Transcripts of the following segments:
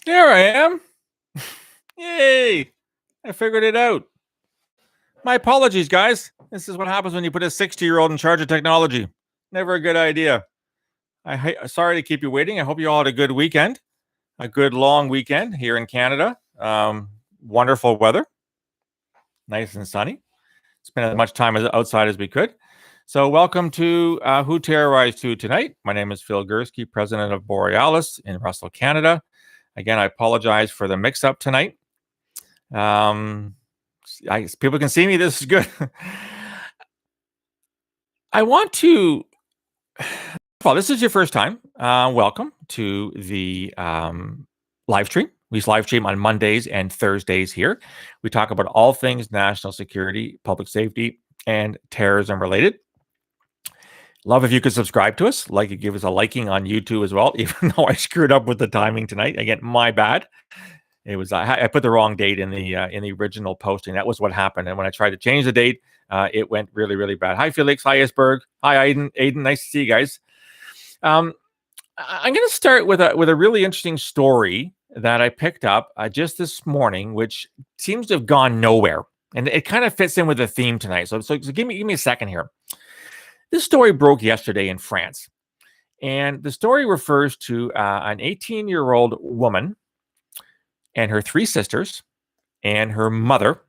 Here I am. Yay! I figured it out. My apologies, guys. This is what happens when you put a 60-year-old in charge of technology. Never a good idea. Sorry to keep you waiting. I hope you all had a good weekend, a good long weekend here in Canada. Wonderful weather, nice and sunny. Spent as much time outside as we could. So, welcome to Who Terrorized Who tonight. My name is Phil Gurski, president of Borealis in Russell, Canada. Again, I apologize for the mix-up tonight. People can see me. This is good. I want to. Well, this is your first time. Welcome to the live stream. We live stream on Mondays and Thursdays here. We talk about all things national security, public safety, and terrorism related. Love if you could subscribe to us, give us a liking on YouTube as well, even though I screwed up with the timing tonight. Again, my bad. It was I put the wrong date in the original posting. That was what happened. And when I tried to change the date, it went really, really bad. Hi, Felix. Hi, Isberg. Hi, Aiden. Nice to see you guys. I'm going to start with a really interesting story that I picked up just this morning, which seems to have gone nowhere, and it kind of fits in with the theme tonight. So give me a second here. This story broke yesterday in France, and the story refers to an 18-year-old woman and her three sisters and her mother,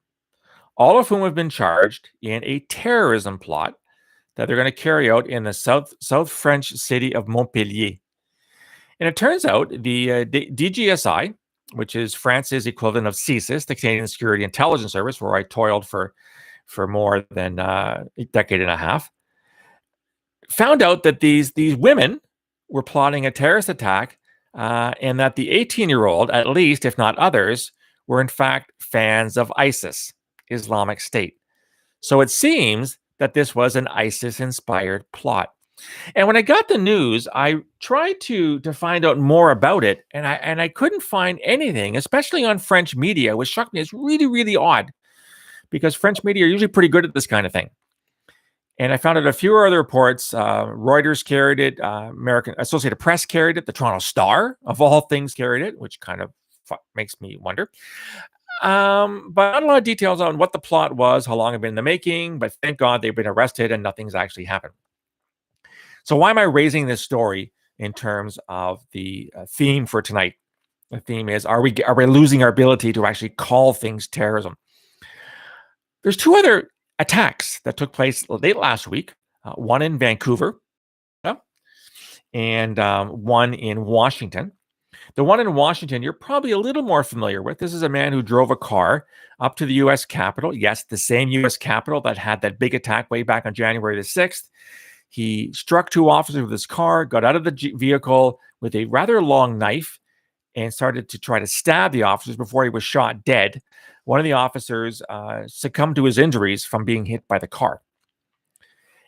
all of whom have been charged in a terrorism plot that they're going to carry out in the South French city of Montpellier. And it turns out the DGSI, which is France's equivalent of CSIS, the Canadian Security Intelligence Service, where I toiled for more than a decade and a half, found out that these women were plotting a terrorist attack, and that the 18-year-old, at least, if not others, were in fact fans of ISIS, Islamic State. So it seems that this was an ISIS-inspired plot. And when I got the news, I tried to find out more about it, and I couldn't find anything, especially on French media, which struck me as really, really odd, because French media are usually pretty good at this kind of thing. And I found out a few other reports. Reuters carried it. American Associated Press carried it. The Toronto Star, of all things, carried it, which kind of makes me wonder. But not a lot of details on what the plot was, how long it had been in the making. But thank God they've been arrested and nothing's actually happened. So why am I raising this story in terms of the theme for tonight? The theme is, are we losing our ability to actually call things terrorism? There's two other attacks that took place late last week, one in Vancouver and one in Washington. The one in Washington, you're probably a little more familiar with. This is a man who drove a car up to the U.S. Capitol. Yes, the same U.S. Capitol that had that big attack way back on January the 6th. He struck two officers with his car, got out of the vehicle with a rather long knife, and started to try to stab the officers before he was shot dead. One of the officers succumbed to his injuries from being hit by the car.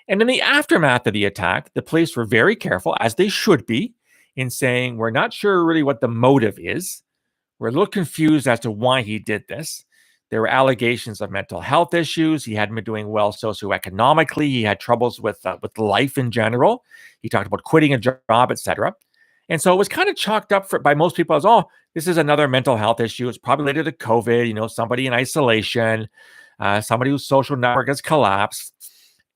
And in the aftermath of the attack, the police were very careful, as they should be, in saying, we're not sure really what the motive is. We're a little confused as to why he did this. There were allegations of mental health issues. He hadn't been doing well socioeconomically. He had troubles with life in general. He talked about quitting a job, etc. And so it was kind of chalked up by most people as, oh, this is another mental health issue. It's probably related to COVID, somebody in isolation, somebody whose social network has collapsed,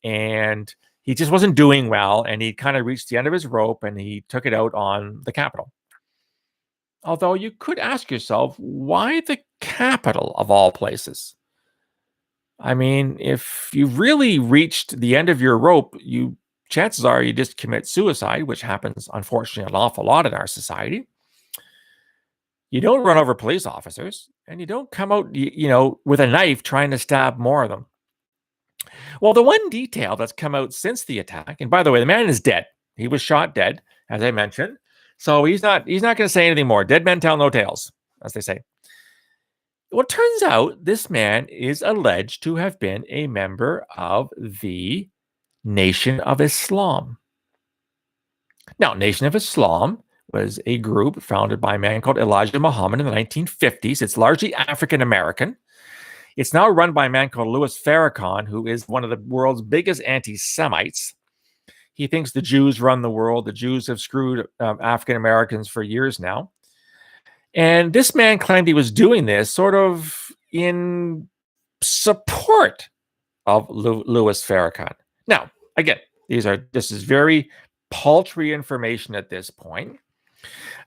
and he just wasn't doing well, and he kind of reached the end of his rope, and he took it out on the Capitol. Although you could ask yourself, why the Capitol of all places? I mean, if you've really reached the end of your rope, chances are you just commit suicide, which happens, unfortunately, an awful lot in our society. You don't run over police officers, and you don't come out, with a knife trying to stab more of them. Well, the one detail that's come out since the attack, and by the way, the man is dead. He was shot dead, as I mentioned. So he's not going to say anything more. Dead men tell no tales, as they say. Well, it turns out this man is alleged to have been a member of the Nation of Islam. Now, Nation of Islam was a group founded by a man called Elijah Muhammad in the 1950s. It's largely African American. It's now run by a man called Louis Farrakhan, who is one of the world's biggest anti-Semites. He thinks the Jews run the world. The Jews have screwed African Americans for years now. And this man claimed he was doing this sort of in support of Louis Farrakhan. Now, again, this is very paltry information at this point.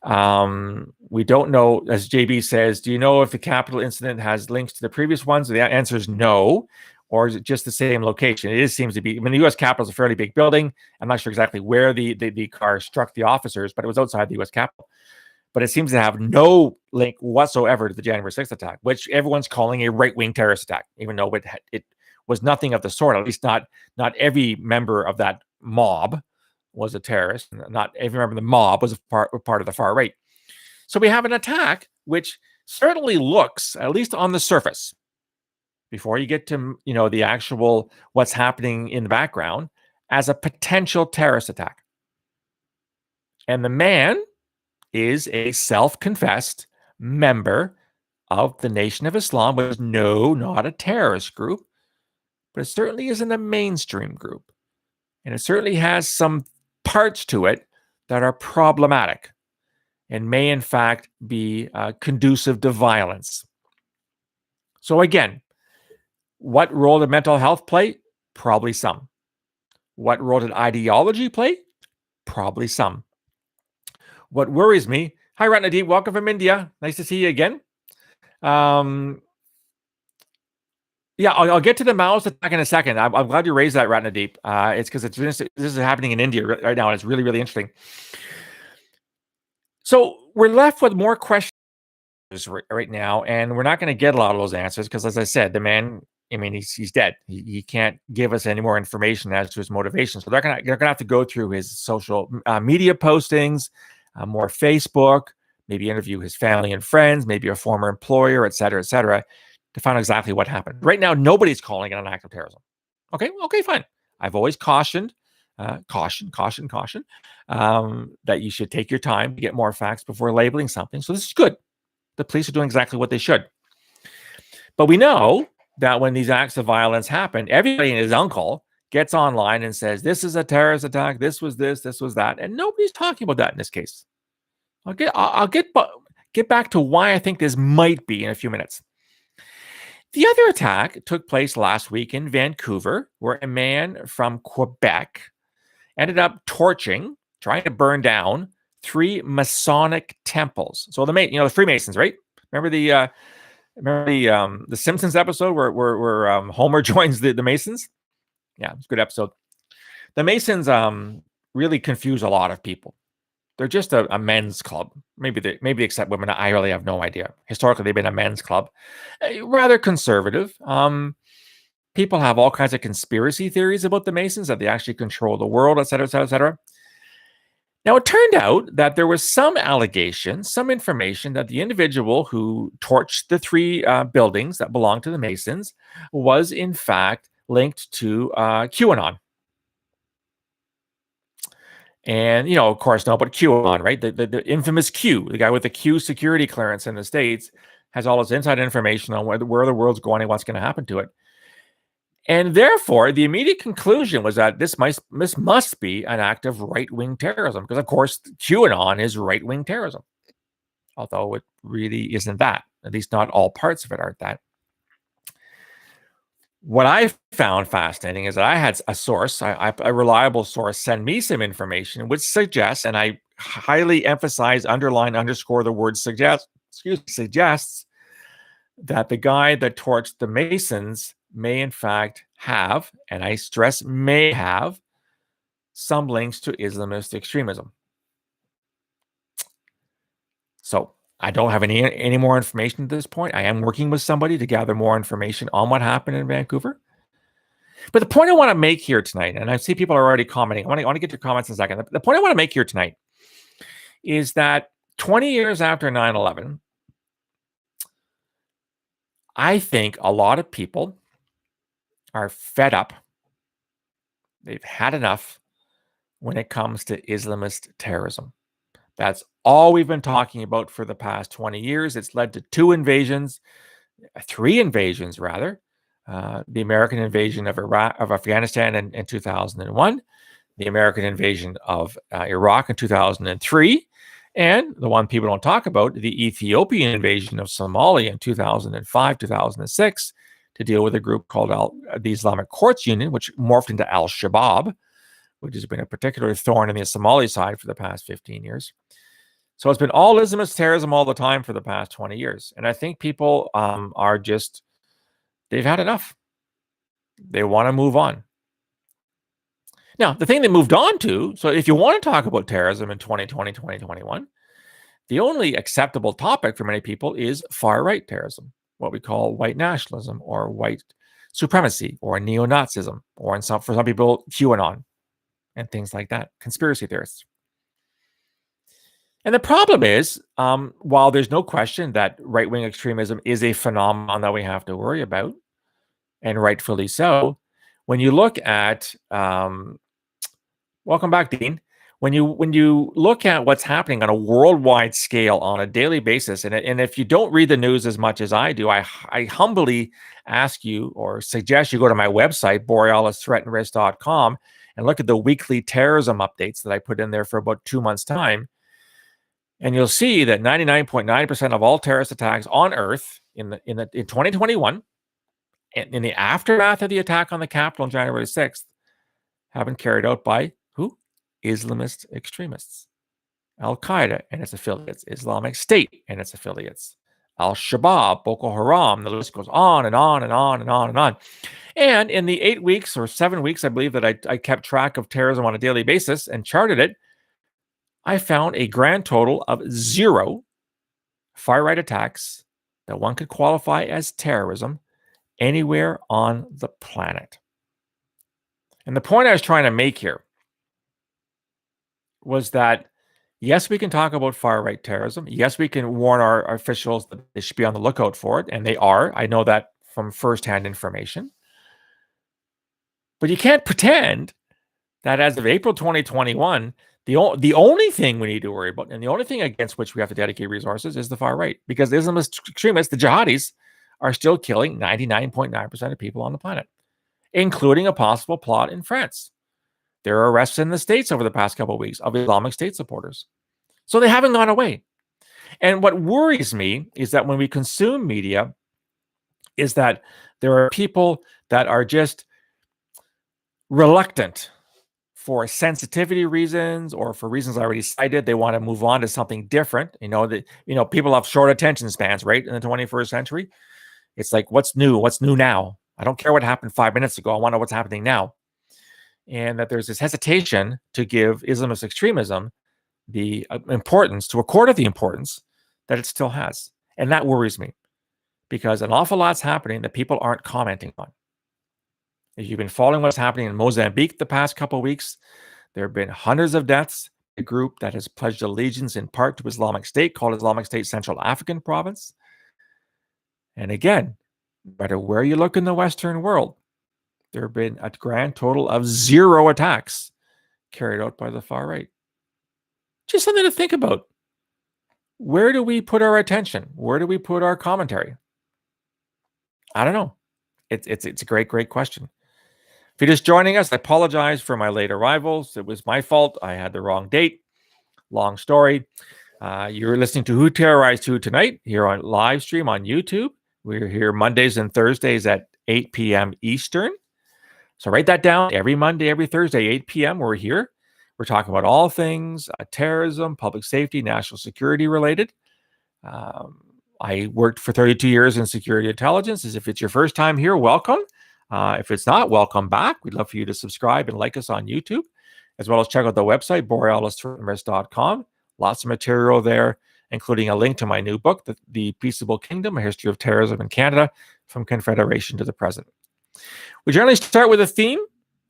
We don't know, as JB says, do you know if the Capitol incident has links to the previous ones? The answer is no. Or is it just the same location? It seems to be. I mean, the U.S. Capitol is a fairly big building. I'm not sure exactly where the car struck the officers, but it was outside the U.S. Capitol. But it seems to have no link whatsoever to the January 6th attack, which everyone's calling a right-wing terrorist attack, even though it was nothing of the sort. At least not every member of that mob was a terrorist. Not every member of the mob was part of the far right. So we have an attack which certainly looks, at least on the surface, before you get to the actual what's happening in the background, as a potential terrorist attack. And the man is a self-confessed member of the Nation of Islam, which is not a terrorist group, but it certainly isn't a mainstream group. And it certainly has some parts to it that are problematic and may in fact be conducive to violence. So again, what role did mental health play? Probably some. What role did ideology play? Probably some. What worries me, hi Ratnadeep, welcome from India. Nice to see you again. Yeah, I'll get to the Maoist attack in a second. I'm glad you raised that, Ratnadeep. It's because this is happening in India right now, and it's really, really interesting. So we're left with more questions right now, and we're not going to get a lot of those answers because, as I said, the man, I mean, he's dead. He can't give us any more information as to his motivation. So they're gonna have to go through his social media postings, more Facebook, maybe interview his family and friends, maybe a former employer, et cetera, to find out exactly what happened. Right now, nobody's calling it an act of terrorism. Okay, fine. I've always cautioned, caution, that you should take your time to get more facts before labeling something. So this is good. The police are doing exactly what they should. But we know that when these acts of violence happen, everybody and his uncle gets online and says, this is a terrorist attack, this was that, and nobody's talking about that in this case. I'll get back to why I think this might be in a few minutes. The other attack took place last week in Vancouver, where a man from Quebec ended up trying to burn down 3 Masonic temples. So the Freemasons, right? Remember the Simpsons episode where Homer joins the Masons? Yeah, it's a good episode. The Masons really confuse a lot of people. They're just a men's club. Maybe they accept women. I really have no idea. Historically, they've been a men's club, rather conservative. People have all kinds of conspiracy theories about the Masons, that they actually control the world, et cetera, et cetera, et cetera. Now, it turned out that there was some allegation, some information that the individual who torched the 3 buildings that belonged to the Masons was in fact linked to QAnon. And, of course, know about QAnon, right? The infamous Q, the guy with the Q security clearance in the States, has all this inside information on where the world's going and what's going to happen to it. And therefore, the immediate conclusion was that this must be an act of right-wing terrorism, because, of course, QAnon is right-wing terrorism. Although it really isn't that. At least not all parts of it aren't that. What I found fascinating is that I had a source, a reliable source, send me some information which suggests, and I highly emphasize, underline, underscore the word suggests that the guy that torched the Masons may in fact have, and I stress may have, some links to Islamist extremism. So I don't have any more information at this point. I am working with somebody to gather more information on what happened in Vancouver. But the point I want to make here tonight, and I see people are already commenting. I want to get to comments in a second. The point I want to make here tonight is that 20 years after 9/11, I think a lot of people are fed up. They've had enough when it comes to Islamist terrorism. That's all we've been talking about for the past 20 years. It's led to 2 invasions, 3 invasions rather. The American invasion of Afghanistan in 2001, the American invasion of Iraq in 2003, And the one people don't talk about, the Ethiopian invasion of Somalia in 2005, 2006, to deal with a group called the Islamic Courts Union, which morphed into Al-Shabaab, which has been a particular thorn in the Somali side for the past 15 years. So it's been all Islamist terrorism all the time for the past 20 years. And I think people are just, they've had enough. They want to move on. Now, the thing they moved on to, so if you want to talk about terrorism in 2020, 2021, the only acceptable topic for many people is far-right terrorism, what we call white nationalism or white supremacy or neo-Nazism, or for some people, QAnon and things like that, conspiracy theorists. And the problem is, while there's no question that right-wing extremism is a phenomenon that we have to worry about, and rightfully so, when you look at, welcome back, Dean. When you look at what's happening on a worldwide scale on a daily basis, and if you don't read the news as much as I do, I humbly ask you or suggest you go to my website, borealisthreatandrisk.com, and look at the weekly terrorism updates that I put in there for about 2 months' time. And you'll see that 99.9% of all terrorist attacks on Earth in 2021, in the aftermath of the attack on the Capitol on January 6th, have been carried out by who? Islamist extremists. Al-Qaeda and its affiliates, Islamic State and its affiliates, Al-Shabaab, Boko Haram, the list goes on and on and on and on and on. And in the 8 weeks or 7 weeks, I believe, that I kept track of terrorism on a daily basis and charted it, I found a grand total of 0 far-right attacks that one could qualify as terrorism anywhere on the planet. And the point I was trying to make here was that, yes, we can talk about far-right terrorism. Yes, we can warn our officials that they should be on the lookout for it, and they are. I know that from firsthand information. But you can't pretend that as of April 2021, the only thing we need to worry about, and the only thing against which we have to dedicate resources, is the far right. Because the Islamist extremists, the jihadis, are still killing 99.9% of people on the planet, including a possible plot in France. There are arrests in the States over the past couple of weeks of Islamic State supporters. So they haven't gone away. And what worries me is that when we consume media, is that there are people that are just reluctant for sensitivity reasons or for reasons I already cited. They want to move on to something different. People have short attention spans, right? In the 21st century, it's like, what's new? What's new now? I don't care what happened 5 minutes ago. I want to know what's happening now. And that there's this hesitation to give Islamist extremism the importance, to a quarter of the importance that it still has. And that worries me, because an awful lot's happening that people aren't commenting on. If you've been following what's happening in Mozambique the past couple of weeks, there have been hundreds of deaths. A group that has pledged allegiance in part to Islamic State, called Islamic State Central African Province. And again, no matter where you look in the Western world, there have been a grand total of 0 attacks carried out by the far right. Just something to think about. Where do we put our attention? Where do we put our commentary? I don't know. It's a great question. If you're just joining us, I apologize for my late arrivals. It was my fault. I had the wrong date. Long story. You're listening to Who Terrorized Who tonight here on live stream on YouTube. We're here Mondays and Thursdays at 8 p.m. Eastern. So write that down. Every Monday, every Thursday, 8 p.m. we're here. We're talking about all things terrorism, public safety, national security related. I worked for 32 years in security intelligence. If it's your first time here, welcome. If it's not, welcome back. We'd love for you to subscribe and like us on YouTube, as well as check out the website, borealisthreatandrisk.com. Lots of material there, including a link to my new book, The Peaceable Kingdom, A History of Terrorism in Canada, from Confederation to the Present. We generally start with a theme,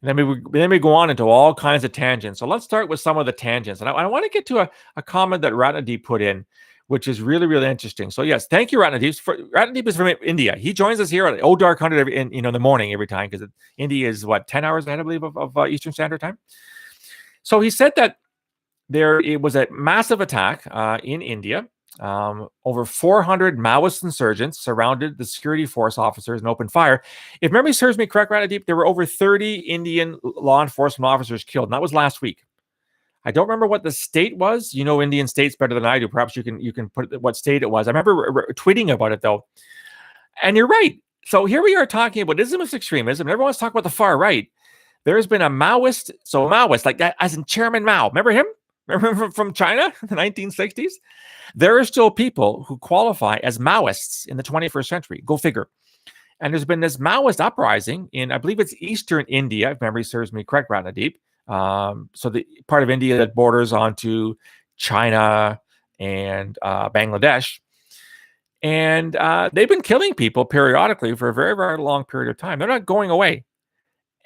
and then we go on into all kinds of tangents. So let's start with some of the tangents. And I want to get to a comment that Ratnadeep put in, which is really, really interesting. So yes, thank you, Ratnadeep. Ratnadeep is from India. He joins us here at Dark 100 in the morning every time, because India is, 10 hours ahead, I believe, of Eastern Standard Time. So he said that it was a massive attack in India. Over 400 Maoist insurgents surrounded the security force officers and opened fire. If memory serves me correct, Ratnadeep, there were over 30 Indian law enforcement officers killed, and that was last week. I don't remember what the state was. You know Indian states better than I do. Perhaps you can put what state it was. I remember tweeting about it though. And you're right. So here we are talking about Islamist extremism. Everyone wants to talk about the far right. There's been a Maoist, so a Maoist, like that, as in Chairman Mao. Remember him? Remember from China in the 1960s? There are still people who qualify as Maoists in the 21st century. Go figure. And there's been this Maoist uprising in, I believe it's eastern India, if memory serves me correct, Ratnadeep. So the part of India that borders onto China and Bangladesh. And they've been killing people periodically for a very, very long period of time. They're not going away.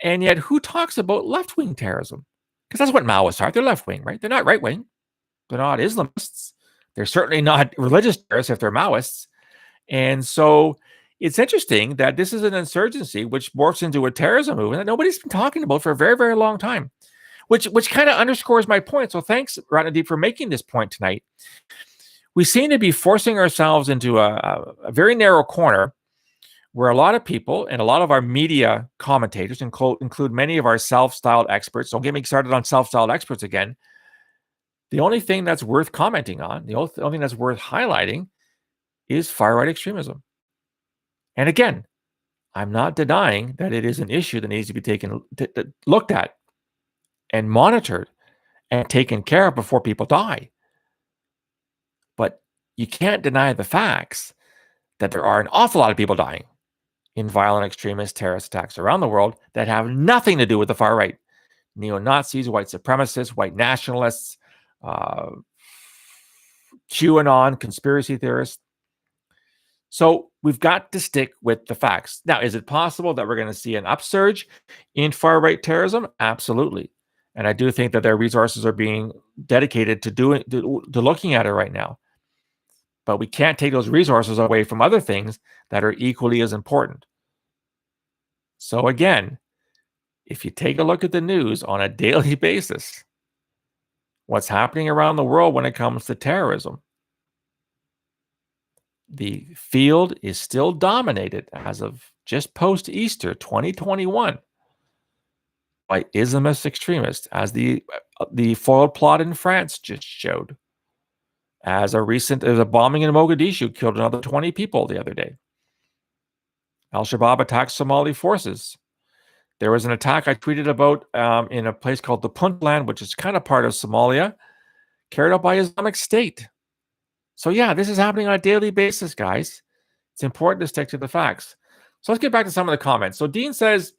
And yet, who talks about left-wing terrorism? Because that's what Maoists are. They're left-wing, right? They're not right-wing. They're not Islamists. They're certainly not religious terrorists if they're Maoists. And so it's interesting that this is an insurgency which morphs into a terrorism movement that nobody's been talking about for a very, very long time, which kind of underscores my point. So thanks, Ratnadeep, for making this point tonight. We seem to be forcing ourselves into a very narrow corner where a lot of people and a lot of our media commentators include many of our self-styled experts. Don't get me started on self-styled experts again. The only thing that's worth commenting on, the only thing that's worth highlighting is far-right extremism. And again, I'm not denying that it is an issue that needs to be looked at and monitored and taken care of before people die. But you can't deny the facts that there are an awful lot of people dying in violent extremist terrorist attacks around the world that have nothing to do with the far right. Neo-Nazis, white supremacists, white nationalists, QAnon, conspiracy theorists. So we've got to stick with the facts. Now, is it possible that we're going to see an upsurge in far-right terrorism? Absolutely. And I do think that their resources are being dedicated to looking at it right now. But we can't take those resources away from other things that are equally as important. So again, if you take a look at the news on a daily basis, what's happening around the world when it comes to terrorism, the field is still dominated as of just post-Easter 2021 by Islamist extremists, as the foiled plot in France just showed. There's a bombing in Mogadishu killed another 20 people the other day. Al-Shabaab attacked Somali forces. There was an attack I tweeted about in a place called the Puntland, which is kind of part of Somalia, carried out by Islamic State. So yeah, this is happening on a daily basis, guys. It's important to stick to the facts. So let's get back to some of the comments. So Dean says,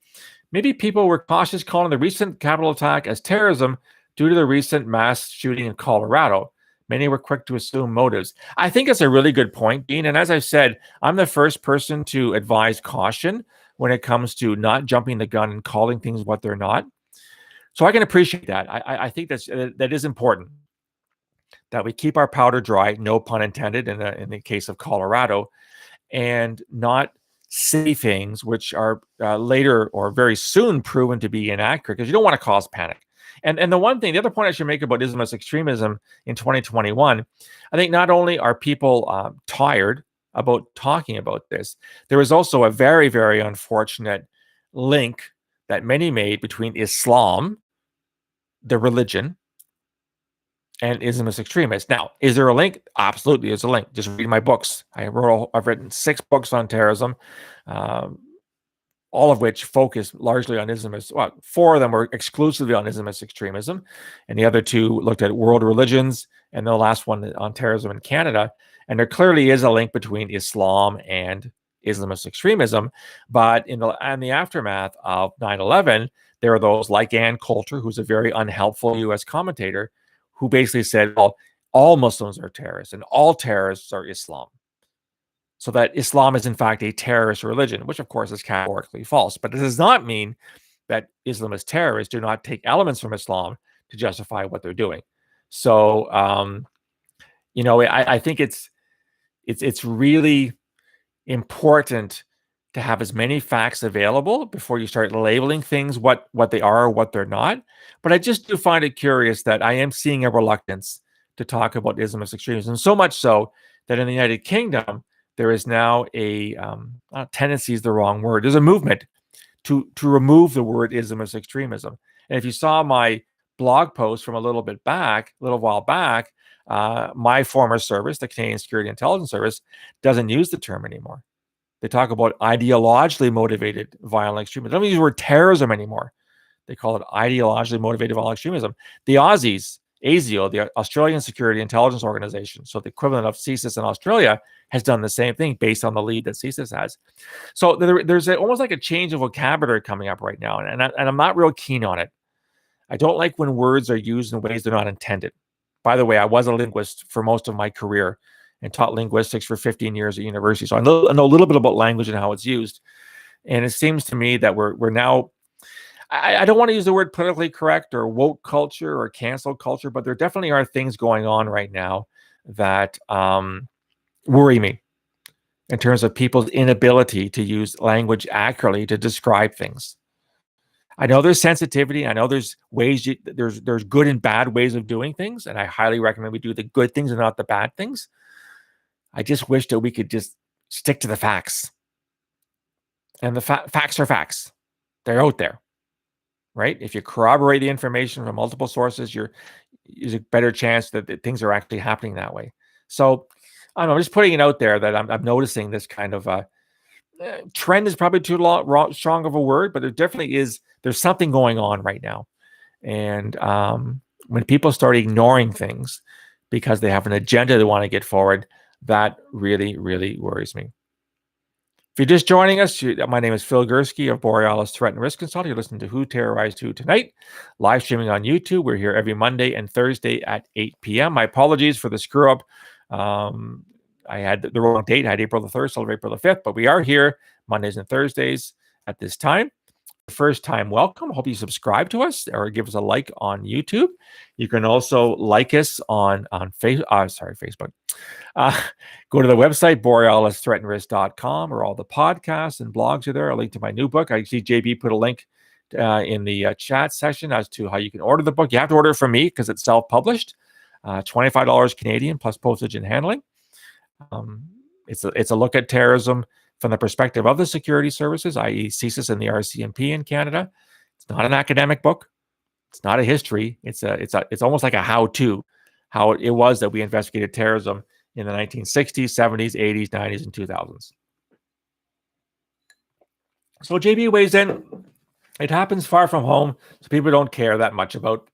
maybe people were cautious calling the recent Capitol attack as terrorism due to the recent mass shooting in Colorado. Many were quick to assume motives. I think it's a really good point, Dean. And as I've said, I'm the first person to advise caution when it comes to not jumping the gun and calling things what they're not. So I can appreciate that. I think that is important, that we keep our powder dry, no pun intended, in the case of Colorado, and not say things which are later or very soon proven to be inaccurate, because you don't want to cause panic. And the other point I should make about Islamist extremism in 2021, I think not only are people tired about talking about this, there was also a very, very unfortunate link that many made between Islam, the religion, and Islamist extremists. Now, is there a link? Absolutely, there's a link. Just read my books. I've written 6 books on terrorism, all of which focus largely on Islamist. Well, 4 of them were exclusively on Islamist extremism, and the other 2 looked at world religions, and the last one on terrorism in Canada. And there clearly is a link between Islam and Islamist extremism. But in the aftermath of 9/11, there are those like Ann Coulter, who's a very unhelpful U.S. commentator, who basically said, well, all Muslims are terrorists and all terrorists are Islam. So that Islam is in fact a terrorist religion, which of course is categorically false. But it does not mean that Islamist terrorists do not take elements from Islam to justify what they're doing. So, I think it's really important to have as many facts available before you start labeling things what they are or what they're not. But I just do find it curious that I am seeing a reluctance to talk about Islamist extremism, so much so that in the United Kingdom, there is now a tendency is the wrong word. There's a movement to remove the word Islamist extremism. And if you saw my blog post from a little while back, my former service, the Canadian Security Intelligence Service, doesn't use the term anymore. They talk about ideologically motivated violent extremism. They don't use the word terrorism anymore. They call it ideologically motivated violent extremism. The Aussies, ASIO, the Australian Security Intelligence Organization, so the equivalent of CSIS in Australia, has done the same thing based on the lead that CSIS has. So there's almost like a change of vocabulary coming up right now, and I'm not real keen on it. I don't like when words are used in ways they're not intended. By the way, I was a linguist for most of my career and taught linguistics for 15 years at university. So I know a little bit about language and how it's used. And it seems to me that we're now, I don't want to use the word politically correct or woke culture or cancel culture, but there definitely are things going on right now that worry me in terms of people's inability to use language accurately to describe things. I know there's sensitivity. I know there's ways, there's good and bad ways of doing things, and I highly recommend we do the good things and not the bad things. I just wish that we could just stick to the facts. And the facts are facts. They're out there, right? If you corroborate the information from multiple sources, there's a better chance that things are actually happening that way. So I don't know, I'm just putting it out there that I'm noticing this kind of trend is probably too strong of a word, but there definitely is. There's something going on right now. And when people start ignoring things because they have an agenda they want to get forward, that really, really worries me. If you're just joining us, my name is Phil Gurski of Borealis Threat and Risk Consulting. You're listening to Who Terrorized Who Tonight, live streaming on YouTube. We're here every Monday and Thursday at 8 p.m. My apologies for the screw up. I had the wrong date. I had April the 3rd, so April the 5th, but we are here Mondays and Thursdays at this time. First time, welcome. Hope you subscribe to us or give us a like on YouTube. You can also like us on Facebook. Go to the website, borealisthreatandrisk.com, where all the podcasts and blogs are there. A link to my new book. I see JB put a link in the chat session as to how you can order the book. You have to order it from me because it's self-published. $25 Canadian plus postage and handling. It's a look at terrorism from the perspective of the security services, i.e. CSIS and the RCMP in Canada. It's not an academic book. It's not a history. It's almost like a how-to, how it was that we investigated terrorism in the 1960s, 70s, 80s, 90s, and 2000s. So JB weighs in. It happens far from home, so people don't care that much about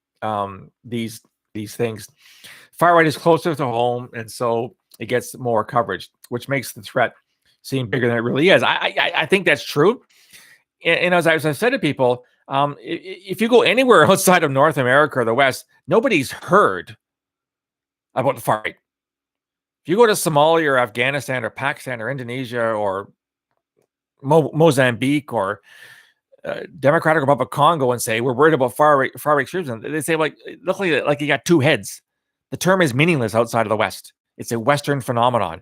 these things. Far right is closer to home, and so it gets more coverage, which makes the threat seem bigger than it really is. I think that's true. And as I've said to people, if you go anywhere outside of North America or the West, nobody's heard about the far right. If you go to Somalia or Afghanistan or Pakistan or Indonesia or Mozambique or Democratic Republic of Congo and say, we're worried about far right extremism, they say, like, look like you got two heads. The term is meaningless outside of the West. It's a Western phenomenon.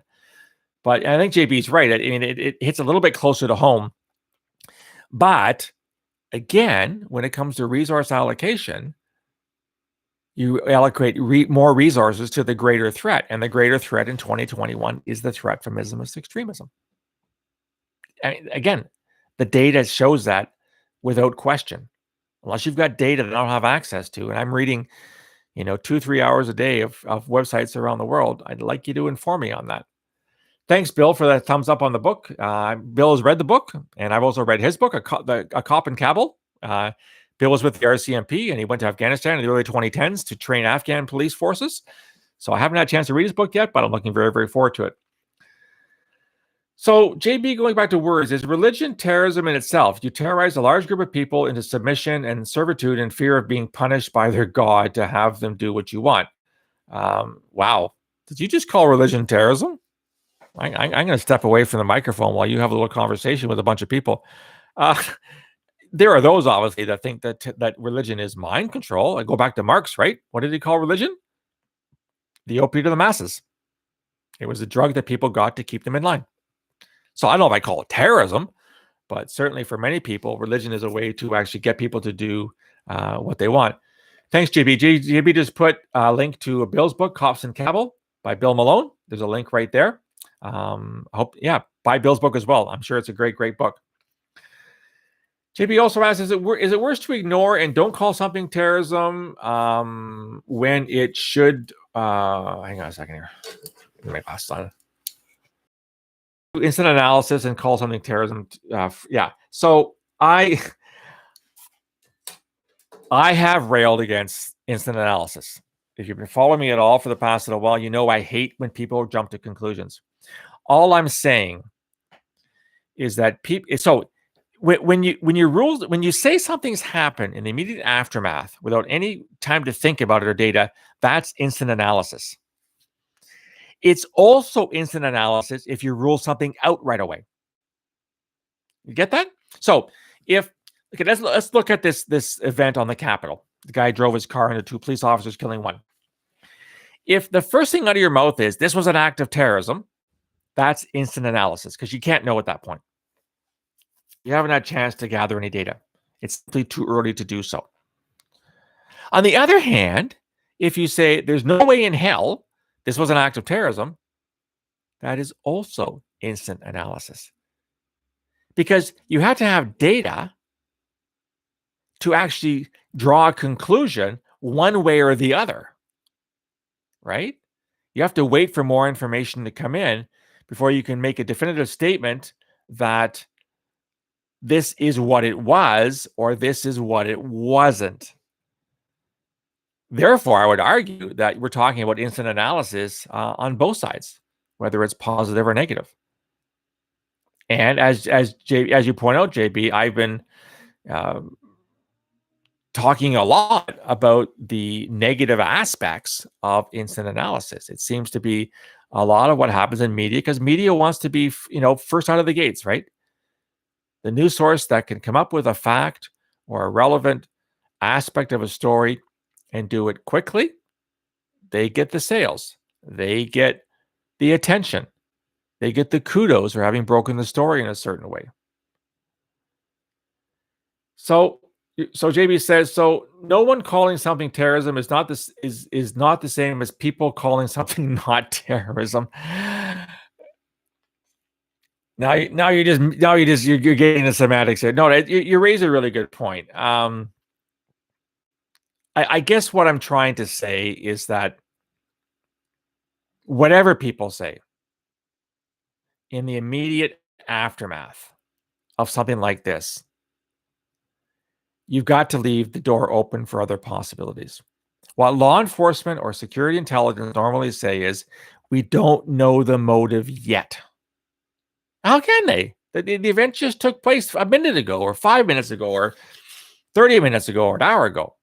But I think JB's right. I mean, it hits a little bit closer to home. But again, when it comes to resource allocation, you allocate more resources to the greater threat. And the greater threat in 2021 is the threat from Islamist extremism. I mean, again, the data shows that without question. Unless you've got data that I don't have access to, and I'm reading 2-3 hours a day of websites around the world, I'd like you to inform me on that. Thanks, Bill, for that thumbs up on the book. Bill has read the book, and I've also read his book, A Cop in Kabul. Bill was with the RCMP, and he went to Afghanistan in the early 2010s to train Afghan police forces. So I haven't had a chance to read his book yet, but I'm looking very, very forward to it. So, JB, going back to words, is religion terrorism in itself? You terrorize a large group of people into submission and servitude and fear of being punished by their God to have them do what you want. Wow. Did you just call religion terrorism? I'm going to step away from the microphone while you have a little conversation with a bunch of people. There are those, obviously, that think that religion is mind control. I go back to Marx, right? What did he call religion? The opiate of the masses. It was a drug that people got to keep them in line. So I don't know if I call it terrorism, but certainly for many people, religion is a way to actually get people to do what they want. Thanks, JB. JB just put a link to Bill's book, Cops in Kabul, by Bill Malone. There's a link right there. Buy Bill's book as well. I'm sure it's a great, great book. JB also asks, is it worse to ignore and don't call something terrorism when it should... hang on a second here. Get my glasses on. Instant analysis and call something terrorism. Yeah. So I have railed against instant analysis. If you've been following me at all for the past little while, you know I hate when people jump to conclusions. All I'm saying is that people... So when you say something's happened in the immediate aftermath without any time to think about it or data, that's instant analysis. It's also instant analysis if you rule something out right away. You get that? So let's look at this event on the Capitol. The guy drove his car into 2 police officers, killing 1. If the first thing out of your mouth is this was an act of terrorism, that's instant analysis because you can't know at that point. You haven't had a chance to gather any data. It's simply too early to do so. On the other hand, if you say there's no way in hell this was an act of terrorism, that is also instant analysis. Because you have to have data to actually draw a conclusion one way or the other, right? You have to wait for more information to come in before you can make a definitive statement that this is what it was or this is what it wasn't. Therefore, I would argue that we're talking about instant analysis on both sides, whether it's positive or negative. And as you point out, JB, I've been talking a lot about the negative aspects of instant analysis. It seems to be a lot of what happens in media because media wants to be, first out of the gates, right? The news source that can come up with a fact or a relevant aspect of a story and do it quickly, they get the sales. They get the attention. They get the kudos for having broken the story in a certain way. So JB says, so no one calling something terrorism is not the same as people calling something not terrorism. Now you're getting the semantics here. No, you raise a really good point. I guess what I'm trying to say is that whatever people say in the immediate aftermath of something like this, you've got to leave the door open for other possibilities. What law enforcement or security intelligence normally say is, we don't know the motive yet. How can they? The event just took place a minute ago or 5 minutes ago or 30 minutes ago or an hour ago.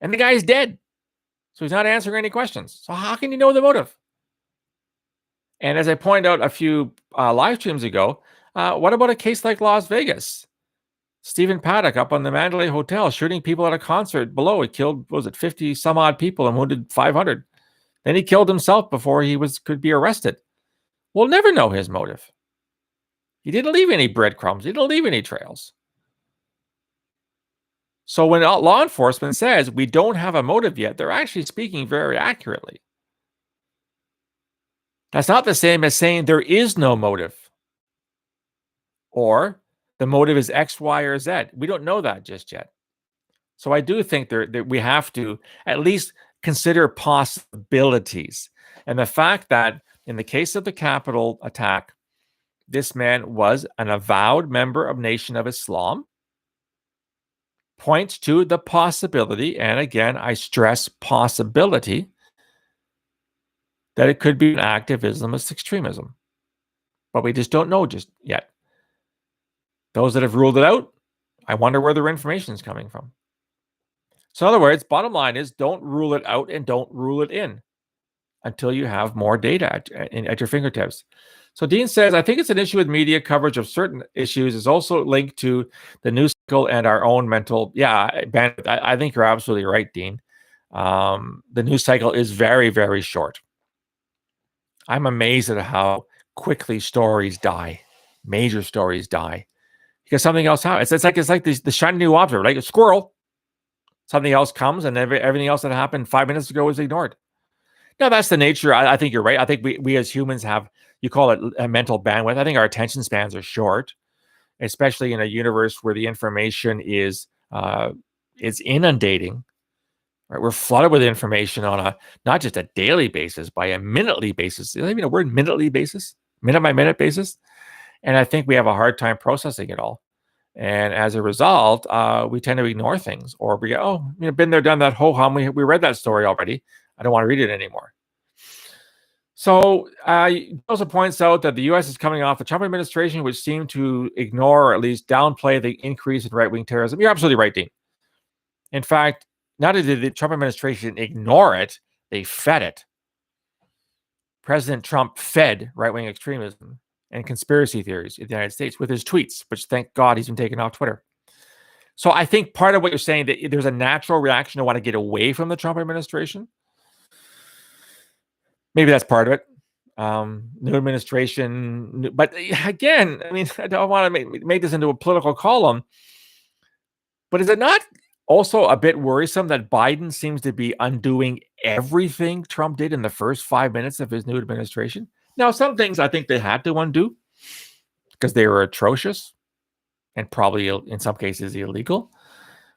And the guy's dead. So he's not answering any questions. So how can you know the motive? And as I pointed out a few live streams ago, what about a case like Las Vegas? Stephen Paddock up on the Mandalay Hotel shooting people at a concert below. He killed, 50 some odd people and wounded 500. Then he killed himself before he could be arrested. We'll never know his motive. He didn't leave any breadcrumbs. He didn't leave any trails. So when law enforcement says we don't have a motive yet, they're actually speaking very accurately. That's not the same as saying there is no motive or the motive is X, Y, or Z. We don't know that just yet. So I do think that we have to at least consider possibilities. And the fact that in the case of the Capitol attack, this man was an avowed member of Nation of Islam points to the possibility, and again, I stress possibility, that it could be an act of Islamist extremism. But we just don't know just yet. Those that have ruled it out, I wonder where their information is coming from. So in other words, bottom line is don't rule it out and don't rule it in until you have more data at your fingertips. So Dean says, I think it's an issue with media coverage of certain issues is also linked to the news cycle and our own mental, bandwidth. I think you're absolutely right, Dean. The news cycle is very, very short. I'm amazed at how quickly stories die, major stories die, because something else happens. It's like the shiny new object, like a squirrel. Something else comes, and everything else that happened 5 minutes ago is ignored. Now, that's the nature. I think you're right. I think we as humans have, you call it a mental bandwidth. I think our attention spans are short. especially in a universe where the information is inundating. Right, we're flooded with information on a not just a daily basis, by a minutely basis. Even a word minutely basis, minute by minute basis, and I think we have a hard time processing it all. And as a result, we tend to ignore things, or we go, "Oh, been there, done that. Ho hum. We read that story already. I don't want to read it anymore." So he also points out that the U.S. is coming off the Trump administration, which seemed to ignore or at least downplay the increase in right-wing terrorism. You're absolutely right, Dean. In fact, not only did the Trump administration ignore it, they fed it. President Trump fed right-wing extremism and conspiracy theories in the United States with his tweets, which thank God he's been taken off Twitter. So I think part of what you're saying, that there's a natural reaction to want to get away from the Trump administration. Maybe that's part of it. New administration, but again, I mean, I don't want to make this into a political column, but is it not also a bit worrisome that Biden seems to be undoing everything Trump did in the first 5 minutes of his new administration? Now, some things I think they had to undo because they were atrocious and probably in some cases illegal.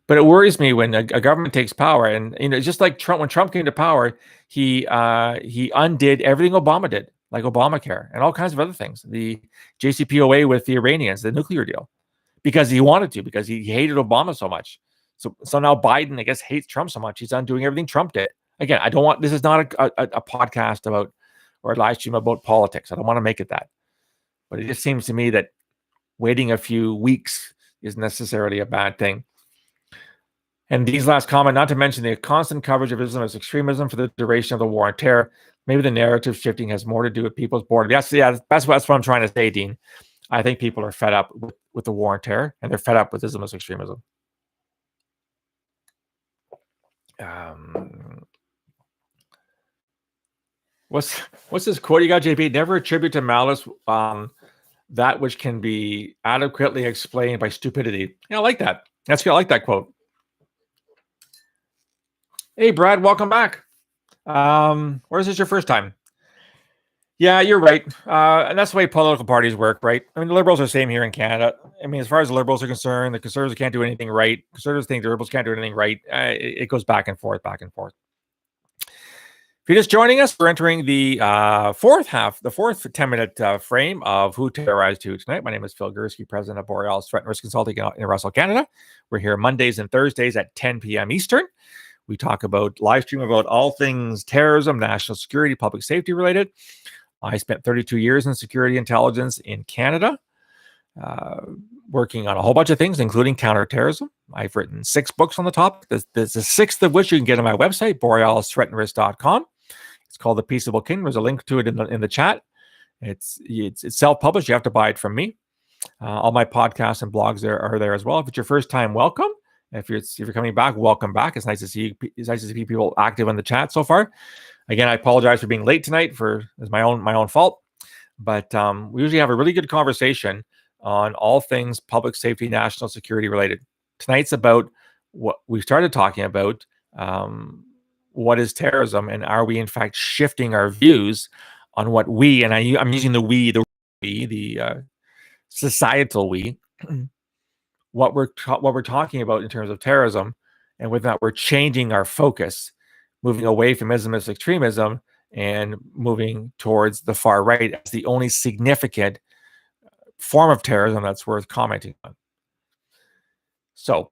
But it worries me when a government takes power, and just like Trump, when Trump came to power, he undid everything Obama did, like Obamacare and all kinds of other things, the JCPOA with the Iranians, the nuclear deal, because he wanted to, because he hated Obama so much. So now Biden, I guess, hates Trump so much, he's undoing everything Trump did. Again, I don't want, this is not a podcast about, or a live stream about politics. I don't want to make it that. But it just seems to me that waiting a few weeks is necessarily a bad thing. And Dean's last comment, not to mention the constant coverage of Islamist extremism for the duration of the war on terror. Maybe the narrative shifting has more to do with people's boredom. That's what I'm trying to say, Dean. I think people are fed up with the war on terror, and they're fed up with Islamist extremism. What's this quote you got, JP? Never attribute to malice that which can be adequately explained by stupidity. Yeah, I like that. I like that quote. Hey, Brad, welcome back. Or is this your first time? Yeah, you're right. And that's the way political parties work, right? I mean, the Liberals are the same here in Canada. I mean, as far as the Liberals are concerned, the Conservatives can't do anything right. Conservatives think the Liberals can't do anything right. It goes back and forth, back and forth. If you're just joining us, we're entering the fourth 10-minute frame of Who Terrorized Who tonight. My name is Phil Gurski, president of Borealis Threat and Risk Consulting in Russell, Canada. We're here Mondays and Thursdays at 10 p.m. Eastern. We talk about, live stream about all things terrorism, national security, public safety related. I spent 32 years in security intelligence in Canada, working on a whole bunch of things, including counterterrorism. I've written 6 books on the topic. There's a 6th of which you can get on my website, borealisthreatandrisk.com. It's called The Peaceable King. There's a link to it in the chat. It's self-published. You have to buy it from me. All my podcasts and blogs are there as well. If it's your first time, welcome. If you're coming back, welcome back. It's nice to see you. It's nice to see people active in the chat so far. Again, I apologize for being late tonight. It's my own fault. But we usually have a really good conversation on all things public safety, national security related. Tonight's about what we started talking about. What is terrorism, and are we in fact shifting our views on what we, and I'm using the we, the societal we, what we're talking about in terms of terrorism, and whether or not we're changing our focus, moving away from Islamist extremism and moving towards the far right as the only significant form of terrorism that's worth commenting on. So,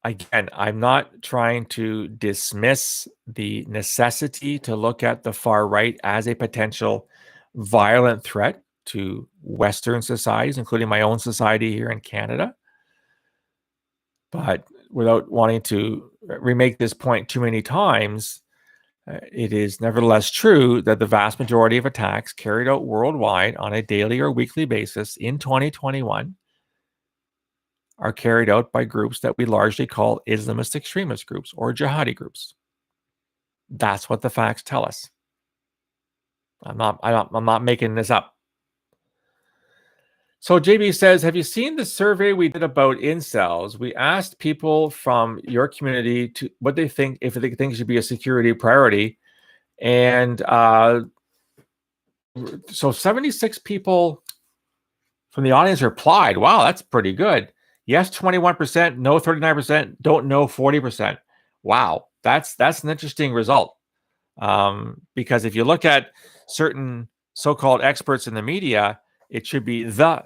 again, I'm not trying to dismiss the necessity to look at the far right as a potential violent threat to Western societies, including my own society here in Canada. But without wanting to remake this point too many times, it is nevertheless true that the vast majority of attacks carried out worldwide on a daily or weekly basis in 2021 are carried out by groups that we largely call Islamist extremist groups or jihadi groups. That's what the facts tell us. I'm not making this up. So JB says, have you seen the survey we did about incels? We asked people from your community to what they think, if they think it should be a security priority. And so 76 people From the audience replied, wow, that's pretty good. Yes, 21%, no, 39%, don't know, 40%. Wow, that's an interesting result. Because if you look at certain so-called experts in the media, it should be the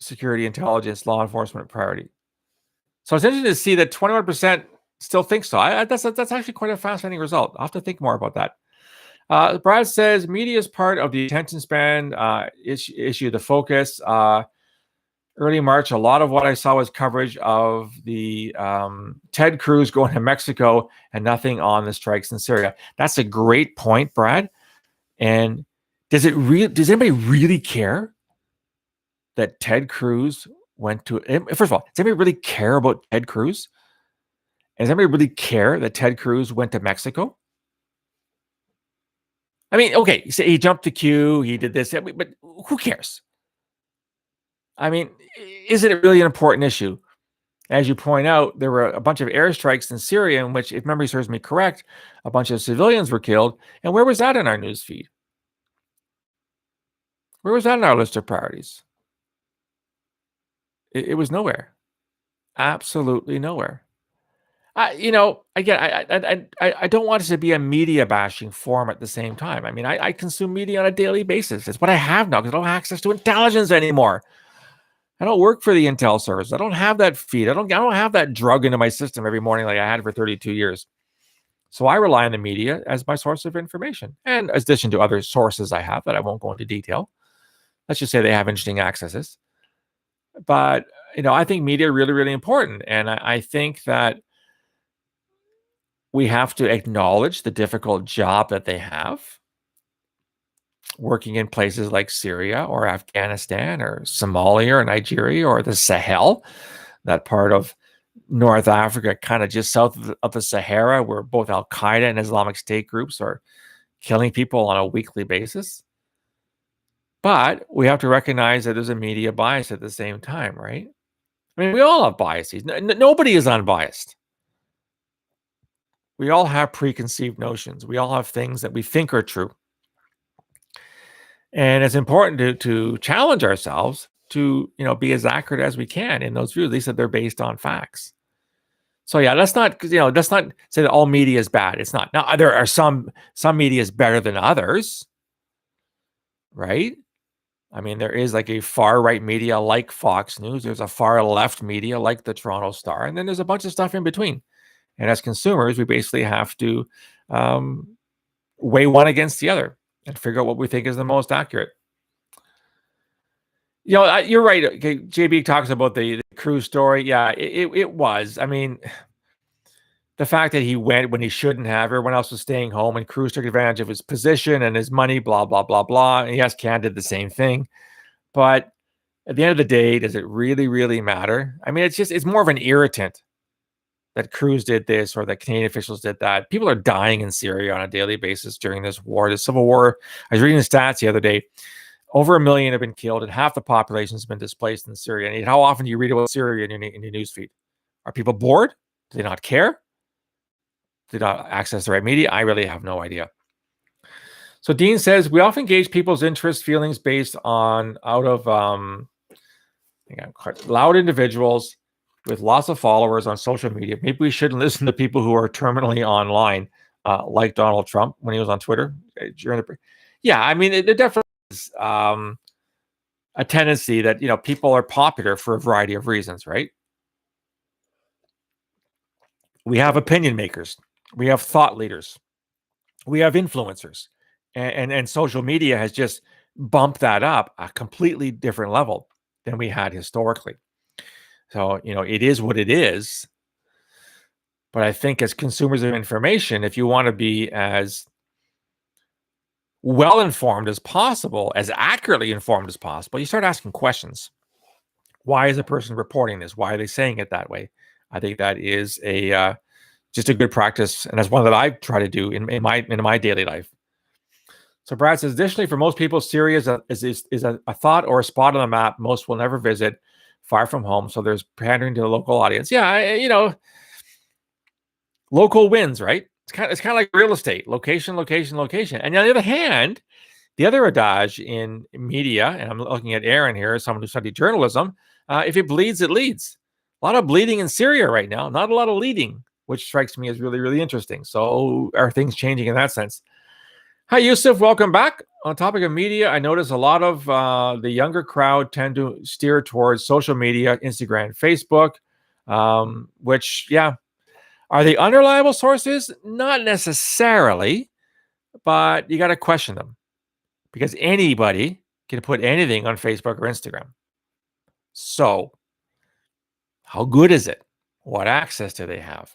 security, intelligence, law enforcement priority. So it's interesting to see that 21% still think so. That's actually quite a fascinating result. I'll have to think more about that. Brad says media is part of the attention span issue, the focus. Early March, a lot of what I saw was coverage of the Ted Cruz going to Mexico and nothing on the strikes in Syria. That's a great point, Brad. And does anybody really care that Ted Cruz went to? First of all, does anybody really care about Ted Cruz? Does anybody really care that Ted Cruz went to Mexico? I mean, okay, so he jumped the queue, he did this, but who cares? I mean, is it really an important issue? As you point out, there were a bunch of airstrikes in Syria in which, if memory serves me correct, a bunch of civilians were killed. And where was that in our news feed? Where was that in our list of priorities? It was nowhere. Absolutely nowhere. Again, I don't want it to be a media bashing forum at the same time. I mean, I consume media on a daily basis. It's what I have now because I don't have access to intelligence anymore. I don't work for the intel service. I don't have that feed. I don't have that drug into my system every morning like I had for 32 years. So I rely on the media as my source of information, and in addition to other sources I have that I won't go into detail. Let's just say they have interesting accesses. But I think media are really, really important, and I think that we have to acknowledge the difficult job that they have working in places like Syria or Afghanistan or Somalia or Nigeria or the Sahel, that part of North Africa, kind of just south of the Sahara, where both Al Qaeda and Islamic State groups are killing people on a weekly basis. But we have to recognize that there's a media bias at the same time, right? I mean, we all have biases. Nobody is unbiased. We all have preconceived notions. We all have things that we think are true. And it's important to challenge ourselves to, be as accurate as we can in those views, at least that they're based on facts. So yeah, let's not say that all media is bad. It's not. Now there are some media is better than others, right? I mean, there is like a far right media like Fox News. There's a far left media like the Toronto Star, and then there's a bunch of stuff in between. And as consumers, we basically have to weigh one against the other and figure out what we think is the most accurate. You're right. Okay, JB talks about the Cruz story. Yeah, it was. I mean, the fact that he went when he shouldn't have, everyone else was staying home, and Cruz took advantage of his position and his money, blah, blah, blah, blah. And yes, Canada did the same thing. But at the end of the day, does it really, really matter? I mean, it's more of an irritant that Cruz did this or that Canadian officials did that. People are dying in Syria on a daily basis during this war, the civil war. I was reading the stats the other day. Over 1 million have been killed, and half the population has been displaced in Syria. And how often do you read about Syria in your newsfeed? Are people bored? Do they not care? Do they not access the right media? I really have no idea. So Dean says, we often gauge people's interests, feelings based on loud individuals with lots of followers on social media. Maybe we shouldn't listen to people who are terminally online, like Donald Trump when he was on Twitter. Yeah, I mean, there definitely is a tendency that people are popular for a variety of reasons, right? We have opinion makers, we have thought leaders, we have influencers, and social media has just bumped that up a completely different level than we had historically. So, it is what it is. But I think as consumers of information, if you want to be as well-informed as possible, as accurately informed as possible, you start asking questions. Why is a person reporting this? Why are they saying it that way? I think that is just a good practice, and that's one that I try to do in my daily life. So Brad says, additionally, for most people, Syria is a thought or a spot on the map most will never visit, far from home. So there's pandering to the local audience. Yeah, local wins, right? It's kind of like real estate, location, location, location. And on the other hand, The other adage in media, and I'm looking at Aaron here, someone who studied journalism, if it bleeds, it leads. A lot of bleeding in Syria right now, not a lot of leading, which strikes me as really, really interesting. So are things changing in that sense? Hi, Yusuf. Welcome back. On topic of media, I notice a lot of the younger crowd tend to steer towards social media, Instagram, Facebook, which, yeah, are they unreliable sources? Not necessarily, but you got to question them because anybody can put anything on Facebook or Instagram. So, how good is it? What access do they have?